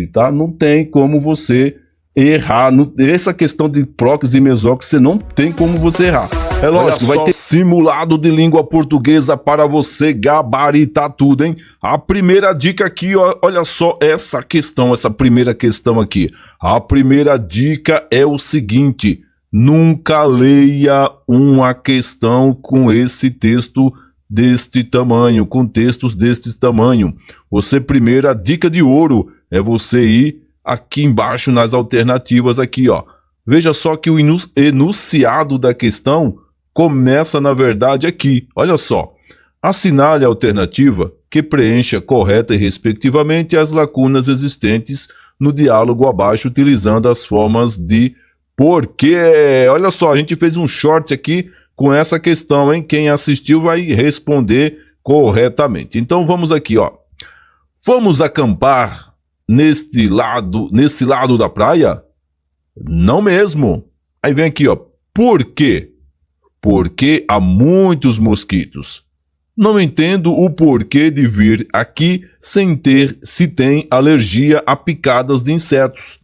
tá? Não tem como você errar. Essa questão de próclise e mesóclise, você não tem como você errar. É lógico, vai ter simulado de língua portuguesa para você gabaritar tudo, hein? A primeira dica aqui, ó, olha só essa questão, essa primeira questão aqui. A primeira dica é o seguinte: nunca leia uma questão com esse texto deste tamanho, com textos deste tamanho. Você, primeira dica de ouro é você ir aqui embaixo nas alternativas aqui, ó. Veja só que o enunciado da questão começa, na verdade, aqui. Olha só. Assinale a alternativa que preencha correta e respectivamente as lacunas existentes no diálogo abaixo, utilizando as formas de porquê. Olha só, a gente fez um short aqui com essa questão, hein? Quem assistiu vai responder corretamente. Então vamos aqui, ó. Vamos acampar nesse lado da praia? Não mesmo. Aí vem aqui, ó. Por quê? Porque há muitos mosquitos. Não entendo o porquê de vir aqui se tem alergia a picadas de insetos.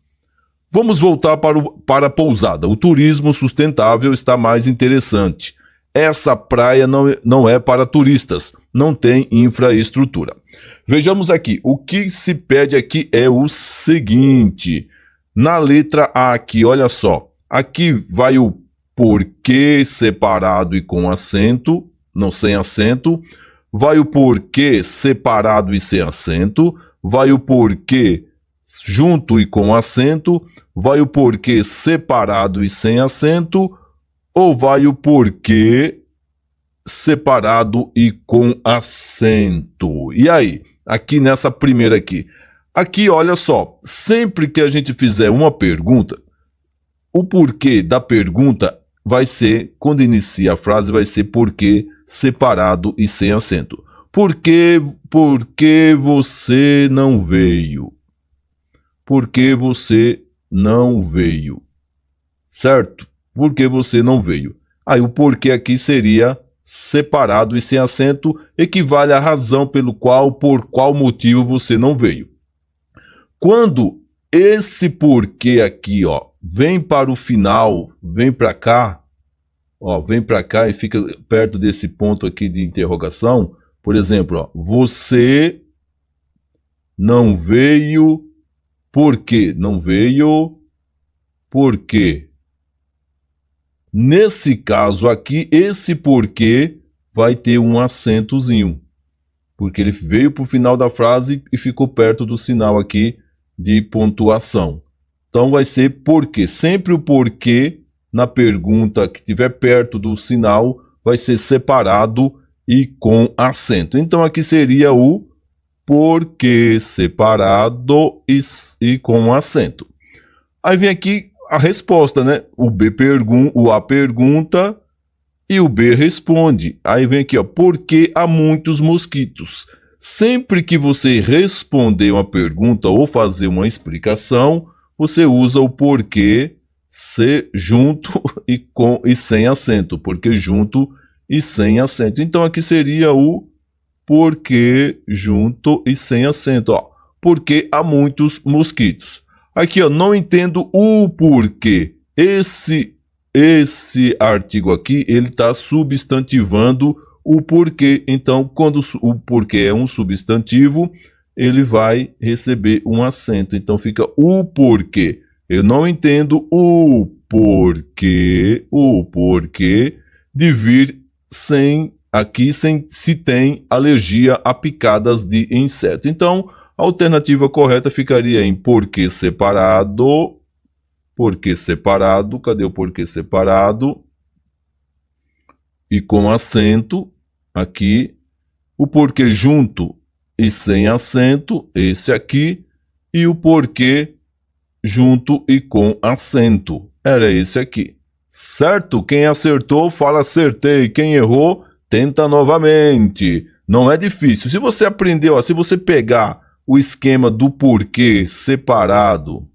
Vamos voltar para a pousada. O turismo sustentável está mais interessante. Essa praia não é para turistas. Não tem infraestrutura. Vejamos aqui. O que se pede aqui é o seguinte. Na letra A aqui, olha só. Aqui vai o porquê separado e com acento, não sem acento. Vai o porquê separado e sem acento. Vai o porquê junto e com acento. Vai o porquê separado e sem acento. Ou vai o porquê separado e com acento. E aí? Aqui nessa primeira aqui. Aqui, olha só. Sempre que a gente fizer uma pergunta, o porquê da pergunta vai ser, quando inicia a frase, vai ser porquê separado e sem acento. Por que você não veio? Por que você não veio? Certo? Por que você não veio? Aí o porquê aqui seria separado e sem acento, equivale à razão por qual motivo você não veio. Quando esse porquê aqui, ó, vem para o final, vem para cá, ó, vem para cá e fica perto desse ponto aqui de interrogação. Por exemplo, ó, você não veio por quê? Não veio por quê? Nesse caso aqui, esse porquê vai ter um acentozinho, porque ele veio para o final da frase e ficou perto do sinal aqui de pontuação. Então vai ser porquê. Sempre o porquê na pergunta que estiver perto do sinal vai ser separado e com acento. Então aqui seria o porquê separado e com acento. Aí vem aqui a resposta, né? O A pergunta e o B responde. Aí vem aqui, ó, por que há muitos mosquitos? Sempre que você responder uma pergunta ou fazer uma explicação, você usa o porquê junto e sem acento. Porquê junto e sem acento. Então aqui seria o porquê junto e sem acento. Ó, porque há muitos mosquitos. Aqui, ó, não entendo o porquê. Esse artigo aqui, ele está substantivando o porquê. Então, quando o porquê é um substantivo, ele vai receber um acento. Então, fica o porquê. Eu não entendo o porquê de vir se tem alergia a picadas de inseto. Então, a alternativa correta ficaria em porquê separado. Porquê separado. Cadê o porquê separado? E com acento aqui. O porquê junto e sem acento, esse aqui. E o porquê junto e com acento, era esse aqui. Certo? Quem acertou, fala acertei. Quem errou, tenta novamente. Não é difícil. Se você aprendeu, ó, se você pegar o esquema do porquê separado,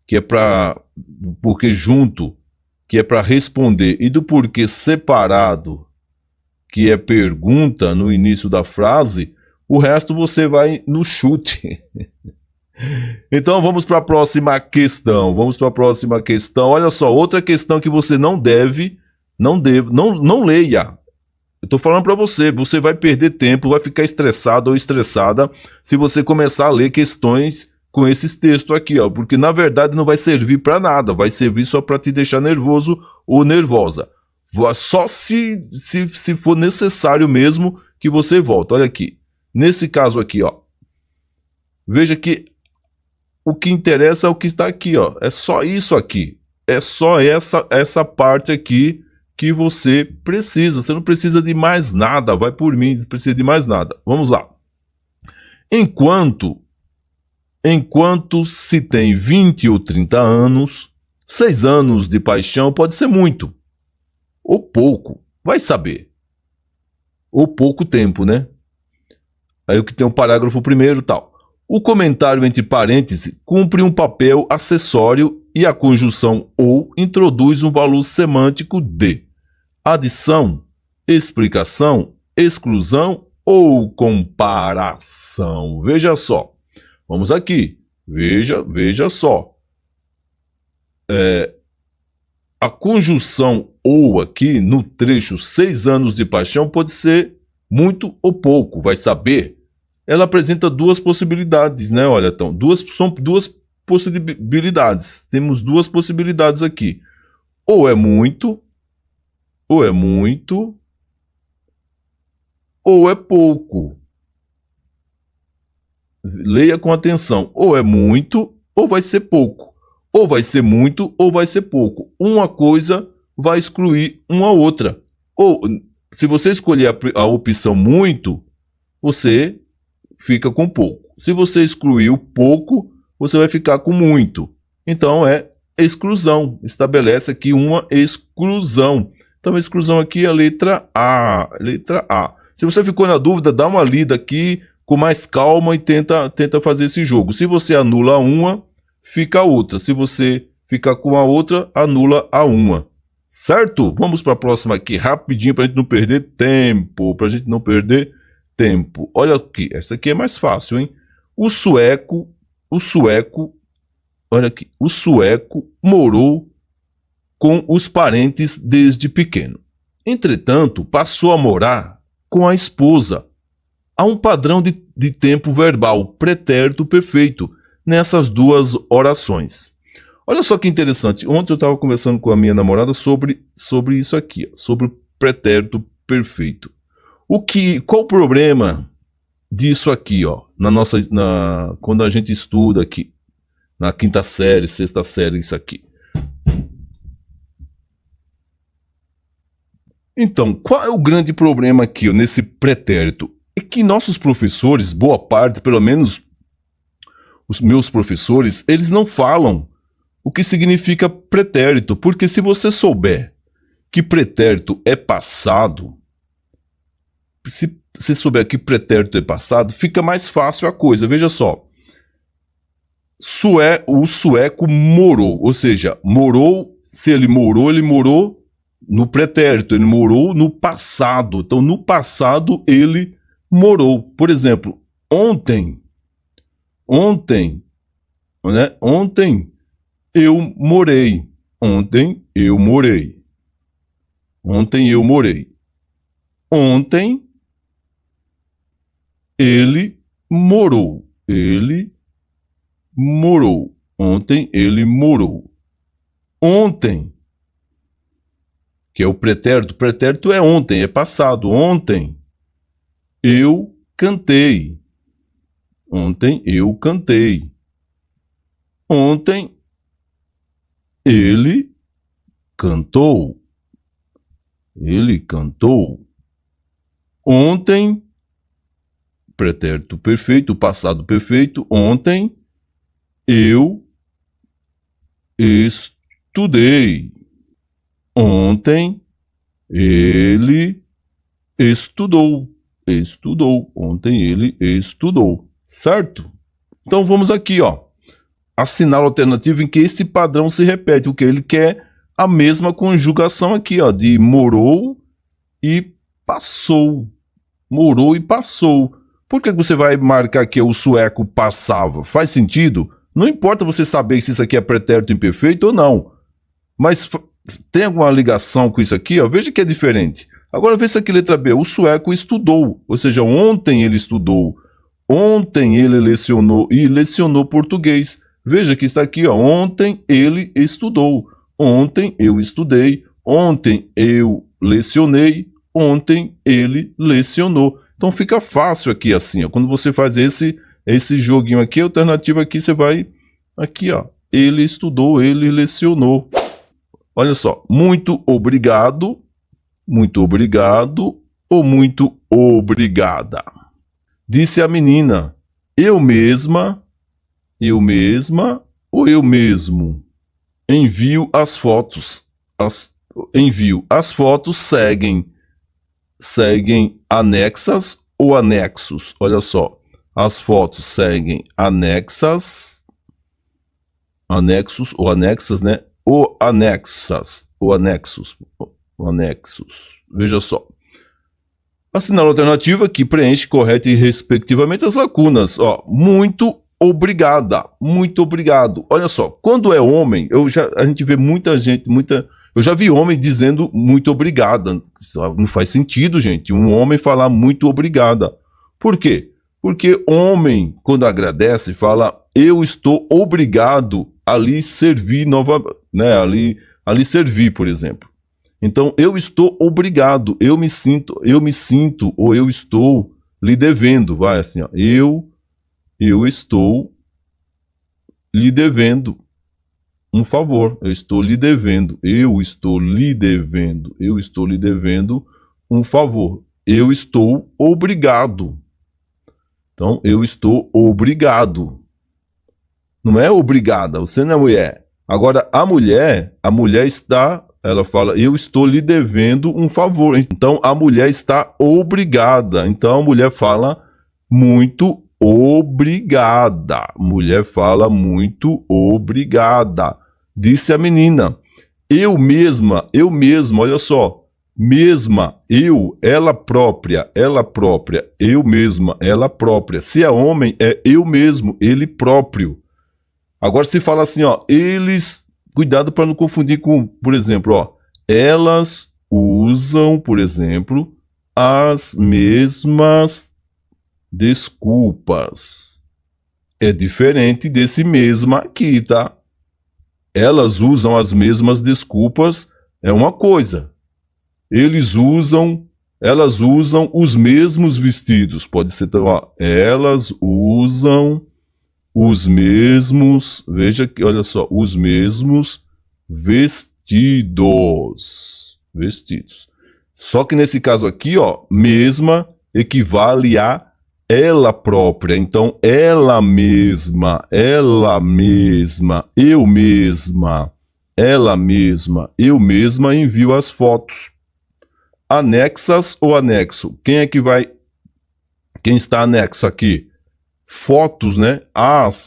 que é para porquê junto, que é para responder, e do porquê separado, que é pergunta no início da frase, o resto você vai no chute. Então vamos para a próxima questão. Olha só, outra questão que você não deve Não leia. Eu tô falando para você, você vai perder tempo, vai ficar estressado ou estressada se você começar a ler questões com esses textos aqui, ó, porque na verdade não vai servir para nada, vai servir só para te deixar nervoso ou nervosa. Só se for necessário mesmo que você volta. Olha aqui, nesse caso aqui, ó, veja que o que interessa é o que está aqui, ó, é só isso aqui, é só essa parte aqui que você precisa. Você não precisa de mais nada, vai por mim, não precisa de mais nada. Vamos lá. Enquanto se tem 20 ou 30 anos, 6 anos de paixão pode ser muito. Ou pouco, vai saber. Ou pouco tempo, né? Aí o que tem o parágrafo primeiro tal. O comentário entre parênteses cumpre um papel acessório e a conjunção ou introduz um valor semântico de adição, explicação, exclusão ou comparação. Veja só. Vamos aqui. Veja só. A conjunção ou aqui no trecho 6 anos de paixão pode ser muito ou pouco, vai saber. Ela apresenta duas possibilidades, né? Olha, então, são duas possibilidades. Temos duas possibilidades aqui. Ou é muito, ou é pouco. Leia com atenção. Ou é muito, ou vai ser pouco. Ou vai ser muito, ou vai ser pouco. Uma coisa vai excluir uma outra. Ou, se você escolher a opção muito, você fica com pouco. Se você excluir o pouco, você vai ficar com muito. Então, é exclusão. Estabelece aqui uma exclusão. Então, a exclusão aqui é a letra A. Letra A. Se você ficou na dúvida, dá uma lida aqui com mais calma e tenta fazer esse jogo. Se você anula uma, fica a outra. Se você ficar com a outra, anula a uma. Certo? Vamos para a próxima aqui, rapidinho, para a gente não perder tempo. Olha aqui, essa aqui é mais fácil, hein? O sueco, olha aqui, o sueco morou com os parentes desde pequeno. Entretanto, passou a morar com a esposa. Há um padrão de tempo verbal, pretérito perfeito, nessas duas orações. Olha só que interessante. Ontem eu estava conversando com a minha namorada sobre isso aqui, sobre o pretérito perfeito. Qual o problema disso aqui, ó, quando a gente estuda aqui, na quinta série, sexta série, isso aqui? Então, qual é o grande problema aqui, ó, nesse pretérito? É que nossos professores, boa parte, pelo menos os meus professores, eles não falam o que significa pretérito, porque se você souber que pretérito é passado, se você souber que pretérito é passado, fica mais fácil a coisa. Veja só, o sueco morou, ou seja, se ele morou no pretérito, ele morou no passado. Então, no passado, ele morou. Por exemplo, ontem, né? Ontem eu morei. Ontem ele morou. Ontem ele morou. Ontem, que é o pretérito. Pretérito é ontem, é passado. Ontem eu cantei. Ontem ele cantou. Ontem, pretérito perfeito, passado perfeito. Ontem eu estudei. Ontem ele estudou. Ontem ele estudou. Certo? Então vamos aqui, ó. Assinar a alternativa em que esse padrão se repete. O que ele quer a mesma conjugação aqui, ó, de morou e passou. Por que você vai marcar aqui o sueco passava? Faz sentido? Não importa você saber se isso aqui é pretérito imperfeito ou não. Mas tem alguma ligação com isso aqui? Ó? Veja que é diferente. Agora veja aqui, letra B. O sueco estudou, ou seja, ontem ele estudou. Ontem ele lecionou e lecionou português. Veja que está aqui, ó. Ontem ele estudou. Ontem eu estudei. Ontem eu lecionei. Ontem ele lecionou. Então fica fácil aqui assim, ó. Quando você faz esse joguinho aqui, a alternativa aqui você vai aqui, ó. Ele estudou, ele lecionou. Olha só. Muito obrigado ou muito obrigada. Disse a menina, eu mesma ou eu mesmo. Envio as fotos. As fotos seguem anexas ou anexos. Olha só, as fotos seguem anexos ou anexas, né? Ou anexos. Veja só. Assinala a alternativa que preenche correta e respectivamente as lacunas. Ó, muito obrigada, muito obrigado. Olha só, quando é homem, a gente vê muita gente, eu já vi homem dizendo muito obrigada. Isso não faz sentido, gente, um homem falar muito obrigada. Por quê? Porque homem, quando agradece, fala eu estou obrigado a lhe servir novamente, né? Ali servir, por exemplo. Então, eu estou obrigado, eu me sinto, ou eu estou lhe devendo, vai assim, ó, eu estou lhe devendo um favor, eu estou lhe devendo um favor, eu estou obrigado. Então, eu estou obrigado. Não é obrigada, você não é mulher. Agora, a mulher está... Ela fala, eu estou lhe devendo um favor. Então, a mulher está obrigada. Então, a mulher fala muito obrigada. Mulher fala muito obrigada. Disse a menina, eu mesma, olha só. Mesma, eu, ela própria, eu mesma, ela própria. Se é homem, é eu mesmo, ele próprio. Agora, se fala assim, ó, eles... Cuidado para não confundir com, por exemplo, ó, elas usam, por exemplo, as mesmas desculpas. É diferente desse mesmo aqui, tá? Elas usam as mesmas desculpas, é uma coisa. Elas usam os mesmos vestidos. Pode ser, ó, elas usam os mesmos, veja que, olha só, os mesmos vestidos. Só que nesse caso aqui, ó, mesma equivale a ela própria. Então, ela mesma, eu mesma envio as fotos. Anexas ou anexo? Quem está anexo aqui? Fotos, né?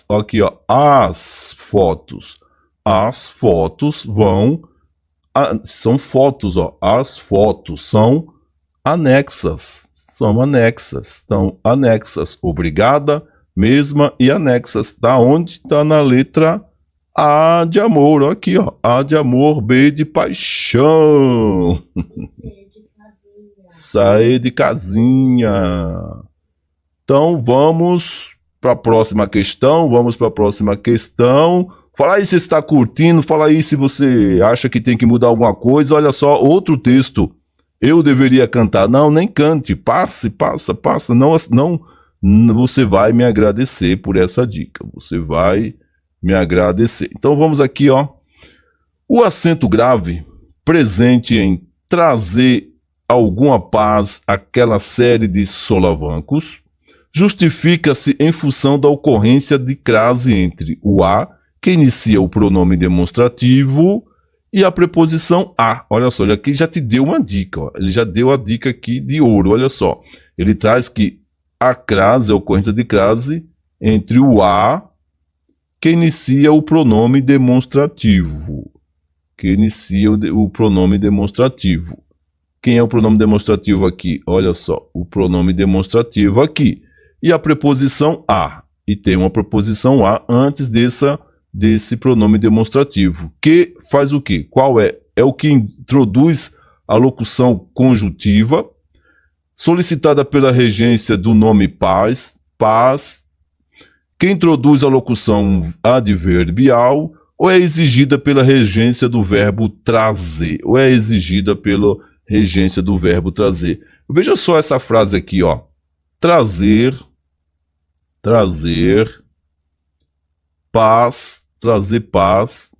Aqui, ó, as fotos. As fotos são fotos, ó. As fotos são anexas. Estão anexas. Obrigada, mesma e anexas. Tá onde? Tá na letra A de amor. Ó, aqui, ó. A de amor, B de paixão. Sair de casinha. Então, vamos para a próxima questão. Fala aí se você está curtindo, fala aí se você acha que tem que mudar alguma coisa. Olha só, outro texto. Eu deveria cantar. Não, nem cante. Passa. Não, você vai me agradecer por essa dica. Você vai me agradecer. Então, vamos aqui, ó. O acento grave, presente em trazer alguma paz àquela série de solavancos, justifica-se em função da ocorrência de crase entre o a, que inicia o pronome demonstrativo, e a preposição a. Olha só, ele aqui já te deu uma dica. Ó. Ele já deu a dica aqui de ouro. Olha só. Ele traz que a crase, a ocorrência de crase, entre o a, que inicia o pronome demonstrativo. Quem é o pronome demonstrativo aqui? Olha só, o pronome demonstrativo aqui. E a preposição a. E tem uma preposição a antes desse pronome demonstrativo. Que faz o quê? Qual é é o que introduz a locução conjuntiva, solicitada pela regência do nome paz, paz, que introduz a locução adverbial, ou é exigida pela regência do verbo trazer, ou é exigida pela regência do verbo trazer. Veja só essa frase aqui, ó. Trazer, paz, trazer paz.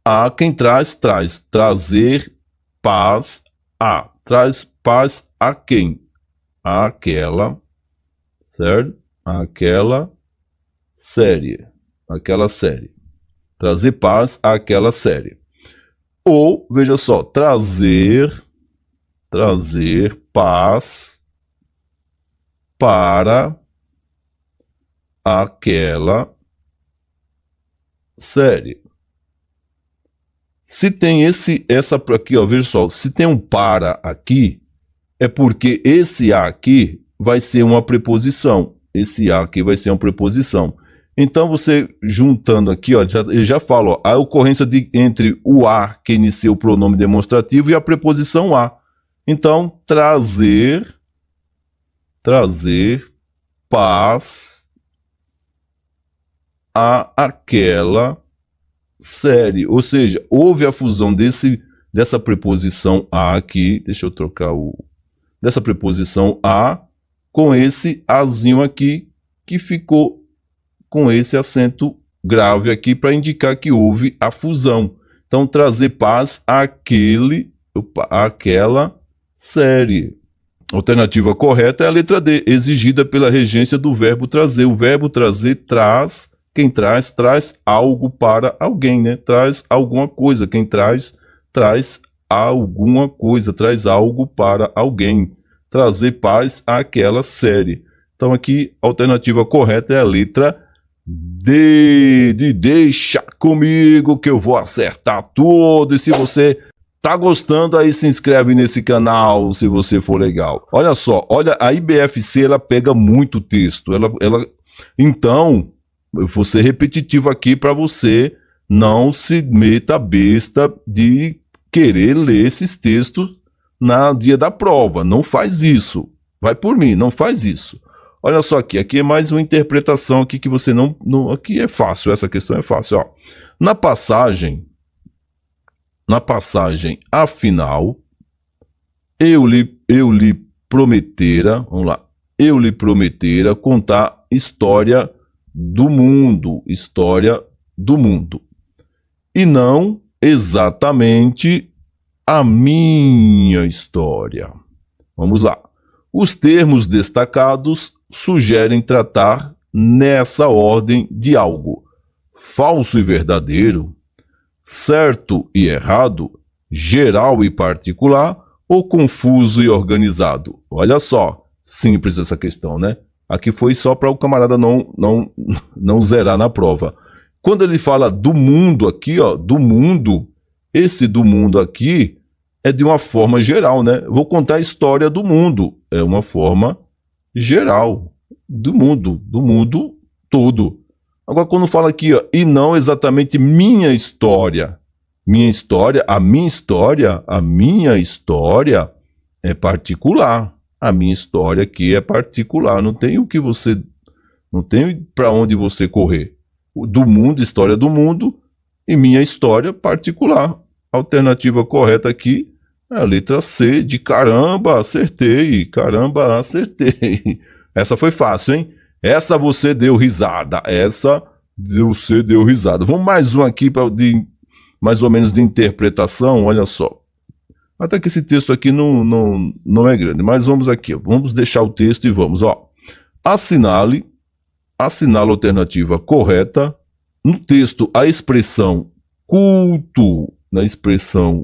A quem traz, traz. Trazer paz a. Traz paz a quem? Àquela, certo? Àquela série. Aquela série. Trazer paz àquela série. Ou, veja só, trazer paz para aquela série. Se tem essa aqui, ó, veja só, se tem um para aqui, é porque esse a aqui vai ser uma preposição. Esse a aqui vai ser uma preposição. Então, você juntando aqui, ó, eu já falo, ó, a ocorrência entre o a, que inicia o pronome demonstrativo, e a preposição a. Então, trazer paz a aquela série. Ou seja, houve a fusão dessa preposição a aqui, deixa eu trocar dessa preposição a com esse azinho aqui, que ficou com esse acento grave aqui para indicar que houve a fusão. Então, trazer paz àquela série. Alternativa correta é a letra D, exigida pela regência do verbo trazer. O verbo trazer traz, quem traz, traz algo para alguém, né? Traz alguma coisa. Quem traz, traz alguma coisa, traz algo para alguém. Trazer paz àquela série. Então, aqui, a alternativa correta é a letra D, de deixa comigo que eu vou acertar tudo. E se você tá gostando, aí se inscreve nesse canal, se você for legal. Olha só, olha, a IBFC, ela pega muito texto. Então, eu vou ser repetitivo aqui para você não se meta besta de querer ler esses textos no dia da prova. Não faz isso. Vai por mim, não faz isso. Olha só aqui é mais uma interpretação aqui que você não aqui é fácil, essa questão é fácil, ó. Na passagem afinal, eu lhe prometera, vamos lá, eu lhe prometera contar história do mundo, e não exatamente a minha história. Vamos lá. Os termos destacados sugerem tratar nessa ordem de algo falso e verdadeiro, certo e errado, geral e particular, ou confuso e organizado. Olha só, simples essa questão, né? Aqui foi só para o camarada não zerar na prova. Quando ele fala do mundo aqui, ó, do mundo, esse do mundo aqui é de uma forma geral, né? Vou contar a história do mundo. É uma forma geral do mundo todo. Agora, quando fala aqui, ó, e não exatamente minha história é particular. A minha história aqui é particular. Não tem para onde você correr. Do mundo, história do mundo, e minha história particular. A alternativa correta aqui é a letra C, de caramba, acertei. Essa foi fácil, hein? Essa você deu risada. Vamos mais um aqui, mais ou menos de interpretação, olha só. Até que esse texto aqui não é grande, mas vamos aqui, ó. Vamos deixar o texto e vamos, ó. Assinale a alternativa correta. No texto, a expressão culto, na expressão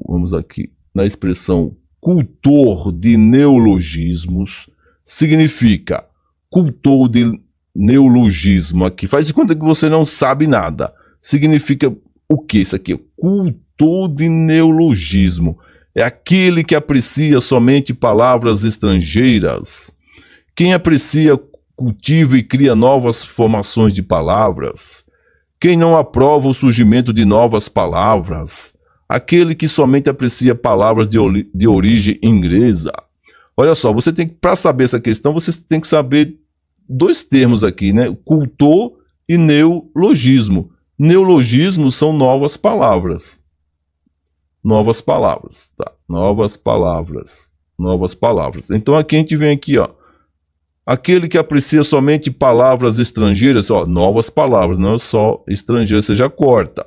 cultor de neologismos, significa cultor de neologismo aqui. Faz de conta que você não sabe nada. Significa o que isso aqui? Cultor de neologismo. É aquele que aprecia somente palavras estrangeiras. Quem aprecia, cultiva e cria novas formações de palavras. Quem não aprova o surgimento de novas palavras. aquele que somente aprecia palavras de origem inglesa. Olha só, você tem que, para saber essa questão, você tem que saber dois termos aqui, né? Cultor e neologismo. Neologismo são novas palavras. Novas palavras, tá? Novas palavras. Novas palavras. Então aqui a gente vem aqui, ó. Aquele que aprecia somente palavras estrangeiras, ó, novas palavras, não é só estrangeiras, você já corta.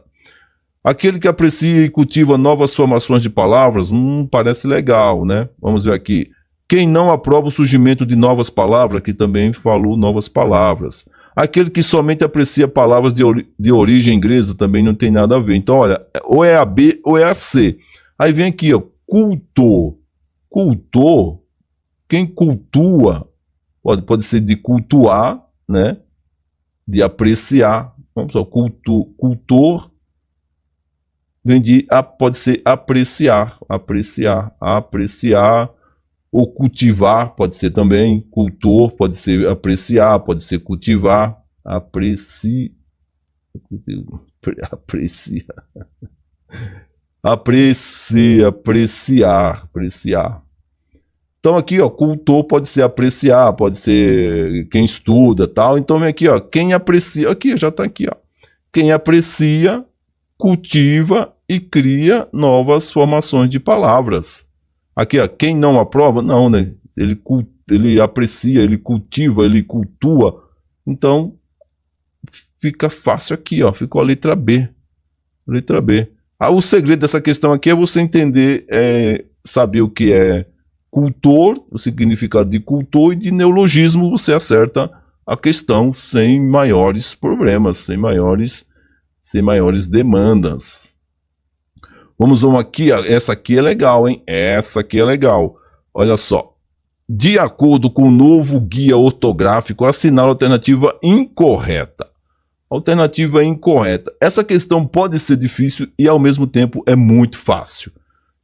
Aquele que aprecia e cultiva novas formações de palavras, parece legal, né? Vamos ver aqui. Quem não aprova o surgimento de novas palavras, que também falou novas palavras. Aquele que somente aprecia palavras de origem inglesa, também não tem nada a ver. Então, olha, ou é a B ou é a C. Aí vem aqui, ó, cultor. Cultor, quem cultua, pode ser de cultuar, né? De apreciar. Vamos lá, cultor vem de, pode ser apreciar, ou cultivar, pode ser também, cultor, pode ser apreciar, pode ser cultivar, apreciar. Então aqui, ó, cultor pode ser apreciar, pode ser quem estuda, tal. Então vem aqui, ó, quem aprecia, aqui já tá aqui, ó. Quem aprecia, cultiva e cria novas formações de palavras. Aqui, ó, quem não aprova, não, né? Ele aprecia, ele cultiva, ele cultua. Então, fica fácil aqui, ó, ficou a letra B. Letra B. O segredo dessa questão aqui é você entender, saber o que é cultor, o significado de cultor, e de neologismo você acerta a questão sem maiores problemas, sem maiores demandas. Vamos aqui, essa aqui é legal, hein? Essa aqui é legal. Olha só. De acordo com o novo guia ortográfico, assinale a alternativa incorreta. Alternativa incorreta. Essa questão pode ser difícil e ao mesmo tempo é muito fácil.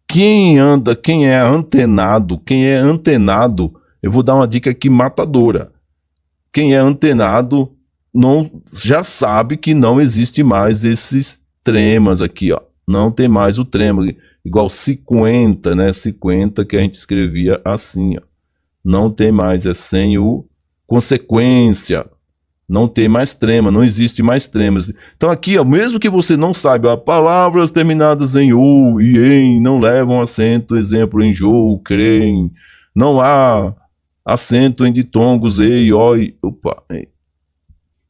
Quem é antenado, eu vou dar uma dica aqui matadora. Quem é antenado já sabe que não existe mais esses tremas aqui, ó. Não tem mais o trema, igual 50, né? 50 que a gente escrevia assim, ó. Não tem mais, é sem o consequência. Não tem mais trema, não existe mais tremas. Então aqui, ó, mesmo que você não saiba, palavras terminadas em u e em não levam acento, exemplo, em jou, creem. Não há acento em ditongos, ei, oi,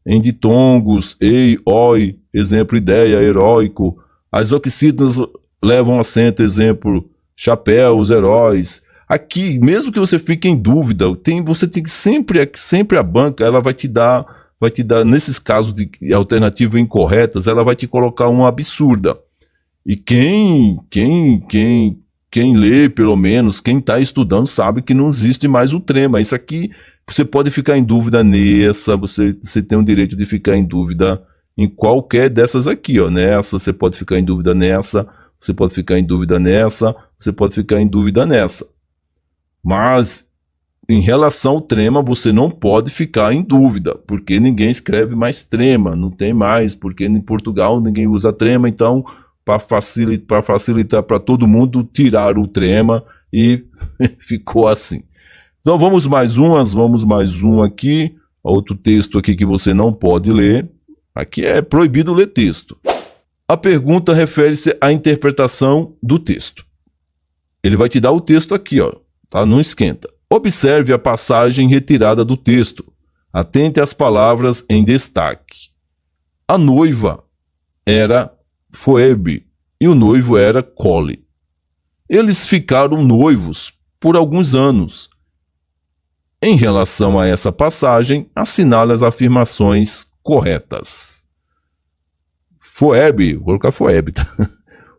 em ditongos, ei, oi, exemplo, ideia, heróico. As oxítonas levam acento, exemplo, chapéus, heróis. Aqui, mesmo que você fique em dúvida, você tem que sempre a banca, ela vai te dar, nesses casos de alternativas incorretas, ela vai te colocar uma absurda. E quem lê, pelo menos, quem está estudando, sabe que não existe mais o trema. Isso aqui, você pode ficar em dúvida nessa, você tem o direito de ficar em dúvida em qualquer dessas aqui, ó. Nessa, você pode ficar em dúvida nessa, você pode ficar em dúvida nessa, você pode ficar em dúvida nessa. Mas, em relação ao trema, você não pode ficar em dúvida, porque ninguém escreve mais trema, não tem mais, porque em Portugal ninguém usa trema, então, para facilitar para todo mundo, tiraram o trema e ficou assim. Então, vamos mais um aqui, outro texto aqui que você não pode ler. Aqui é proibido ler texto. A pergunta refere-se à interpretação do texto. Ele vai te dar o texto aqui, ó, tá? Não esquenta. Observe a passagem retirada do texto. Atente às palavras em destaque. A noiva era Phoebe e o noivo era Collie. Eles ficaram noivos por alguns anos. Em relação a essa passagem, assinale as afirmações corretas. Phoebe, vou colocar Phoebe, tá?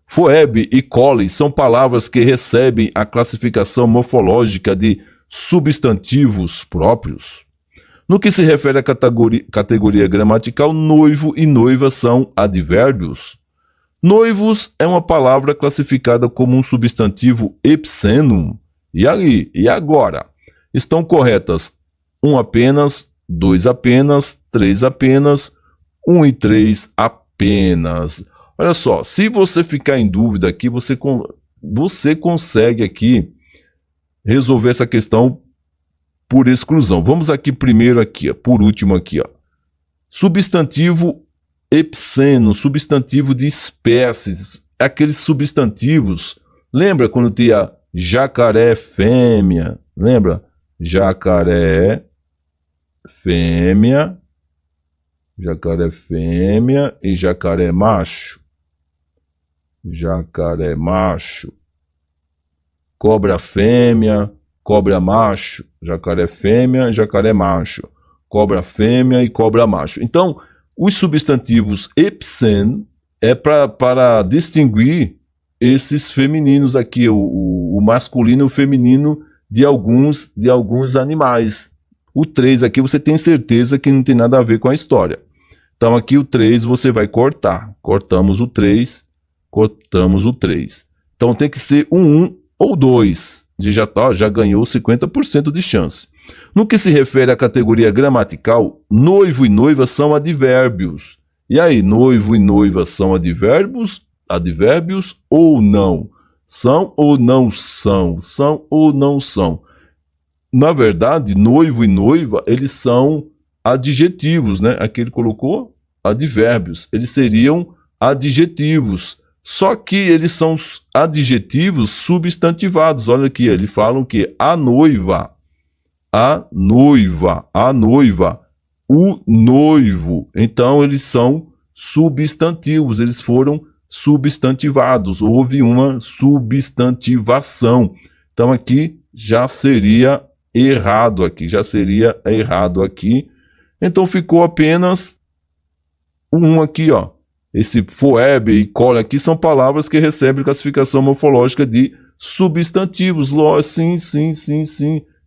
Phoebe e Collie são palavras que recebem a classificação morfológica de substantivos próprios. No que se refere à categoria gramatical, noivo e noiva são advérbios. Noivos é uma palavra classificada como um substantivo epsênum. E aí? E agora? Estão corretas 1 apenas, 2 apenas, 3 apenas, 1 e 3 apenas. Olha só, se você ficar em dúvida aqui, você consegue aqui resolver essa questão por exclusão. Vamos aqui primeiro aqui, ó, por último aqui, ó. Substantivo epseno, substantivo de espécies, aqueles substantivos. Lembra quando tinha jacaré fêmea? Lembra? Jacaré fêmea e jacaré macho. Jacaré macho. Cobra fêmea, cobra macho. Jacaré fêmea e jacaré macho. Cobra fêmea e cobra macho. Então, os substantivos epsen é para distinguir esses femininos aqui, o masculino e o feminino de alguns animais. O 3 aqui você tem certeza que não tem nada a ver com a história. Então aqui o 3 você vai cortar. Cortamos o 3. Então tem que ser um 1 ou 2. Já ganhou 50% de chance. No que se refere à categoria gramatical, noivo e noiva são advérbios. E aí, noivo e noiva são advérbios? Advérbios ou não? São ou não são? São ou não são? Na verdade, noivo e noiva, eles são adjetivos, né? Aqui ele colocou advérbios. Eles seriam adjetivos. Só que eles são adjetivos substantivados. Olha aqui, eles falam que a noiva, o noivo. Então, eles são substantivos, eles foram substantivados. Houve uma substantivação. Então, aqui já seria errado aqui. Então, ficou apenas um aqui, ó. Esse foeb e cole aqui são palavras que recebem classificação morfológica de substantivos. Sim.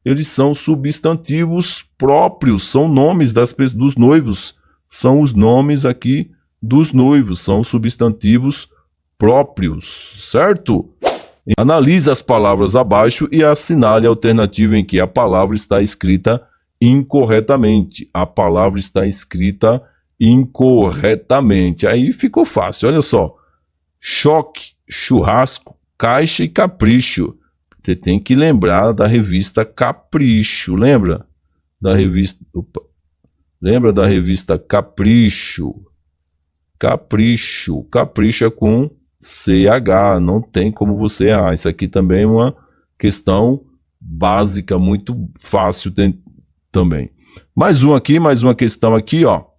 Eles são substantivos próprios, são nomes dos noivos. São os nomes aqui dos noivos, são substantivos próprios, certo? Analise as palavras abaixo e assinale a alternativa em que a palavra está escrita incorretamente. A palavra está escrita incorretamente. Aí ficou fácil, olha só. Choque, churrasco, caixa e capricho. Você tem que lembrar da revista Capricho, lembra? Lembra da revista Capricho? Capricho é com CH, não tem como você errar. Isso aqui também é uma questão básica, muito fácil também. Mais uma questão aqui, ó.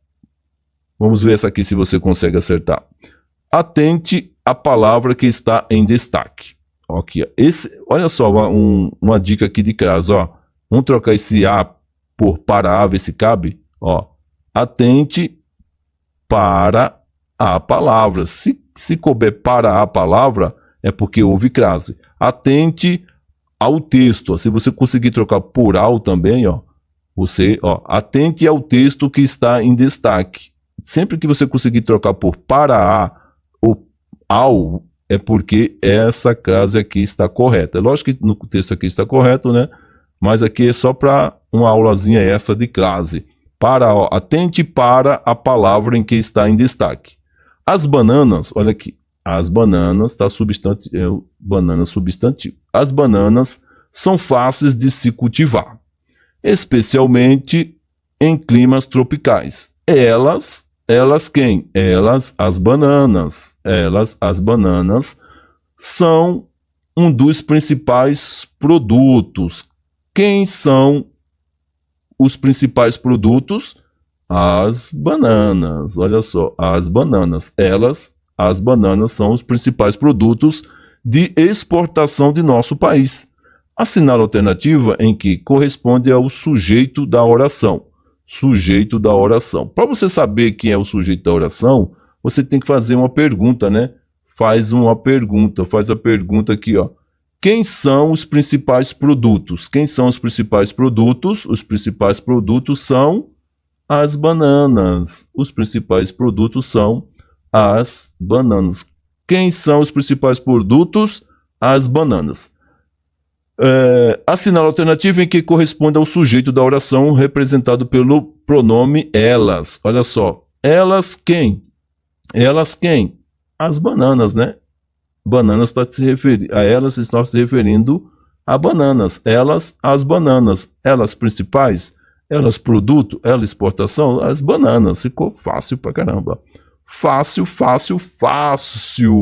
Vamos ver essa aqui se você consegue acertar. Atente à palavra que está em destaque. Aqui, ó. Olha só uma dica aqui de crase, ó. Vamos trocar esse A por para A, ver se cabe. Ó. Atente para a palavra. Se couber para a palavra, é porque houve crase. Atente ao texto. Ó. Se você conseguir trocar por ao também, ó. Atente ao texto que está em destaque. Sempre que você conseguir trocar por para a ou ao, é porque essa crase aqui está correta. É lógico que no texto aqui está correto, né? Mas aqui é só para uma aulazinha extra de crase. Atente para a palavra em que está em destaque. As bananas, olha aqui. As bananas, está substantivo, banana substantivo. As bananas são fáceis de se cultivar, especialmente em climas tropicais. Elas quem? As bananas. As bananas são um dos principais produtos. Quem são os principais produtos? As bananas. Olha só, as bananas. As bananas são os principais produtos de exportação de nosso país. Assinale a alternativa em que corresponde ao sujeito da oração. Sujeito da oração. Para você saber quem é o sujeito da oração, você tem que fazer uma pergunta, né? Faz a pergunta aqui, ó. Quem são os principais produtos? Quem são os principais produtos? Os principais produtos são as bananas. Os principais produtos são as bananas. Quem são os principais produtos? As bananas. Assinale a alternativa em que corresponde ao sujeito da oração representado pelo pronome elas. Olha só. Elas quem? Elas quem? as bananas, né? Bananas está se referindo, a elas está se referindo a bananas. Elas, as bananas. Elas principais, elas produto, elas exportação, as bananas. Ficou fácil pra caramba. Fácil, fácil, fácil.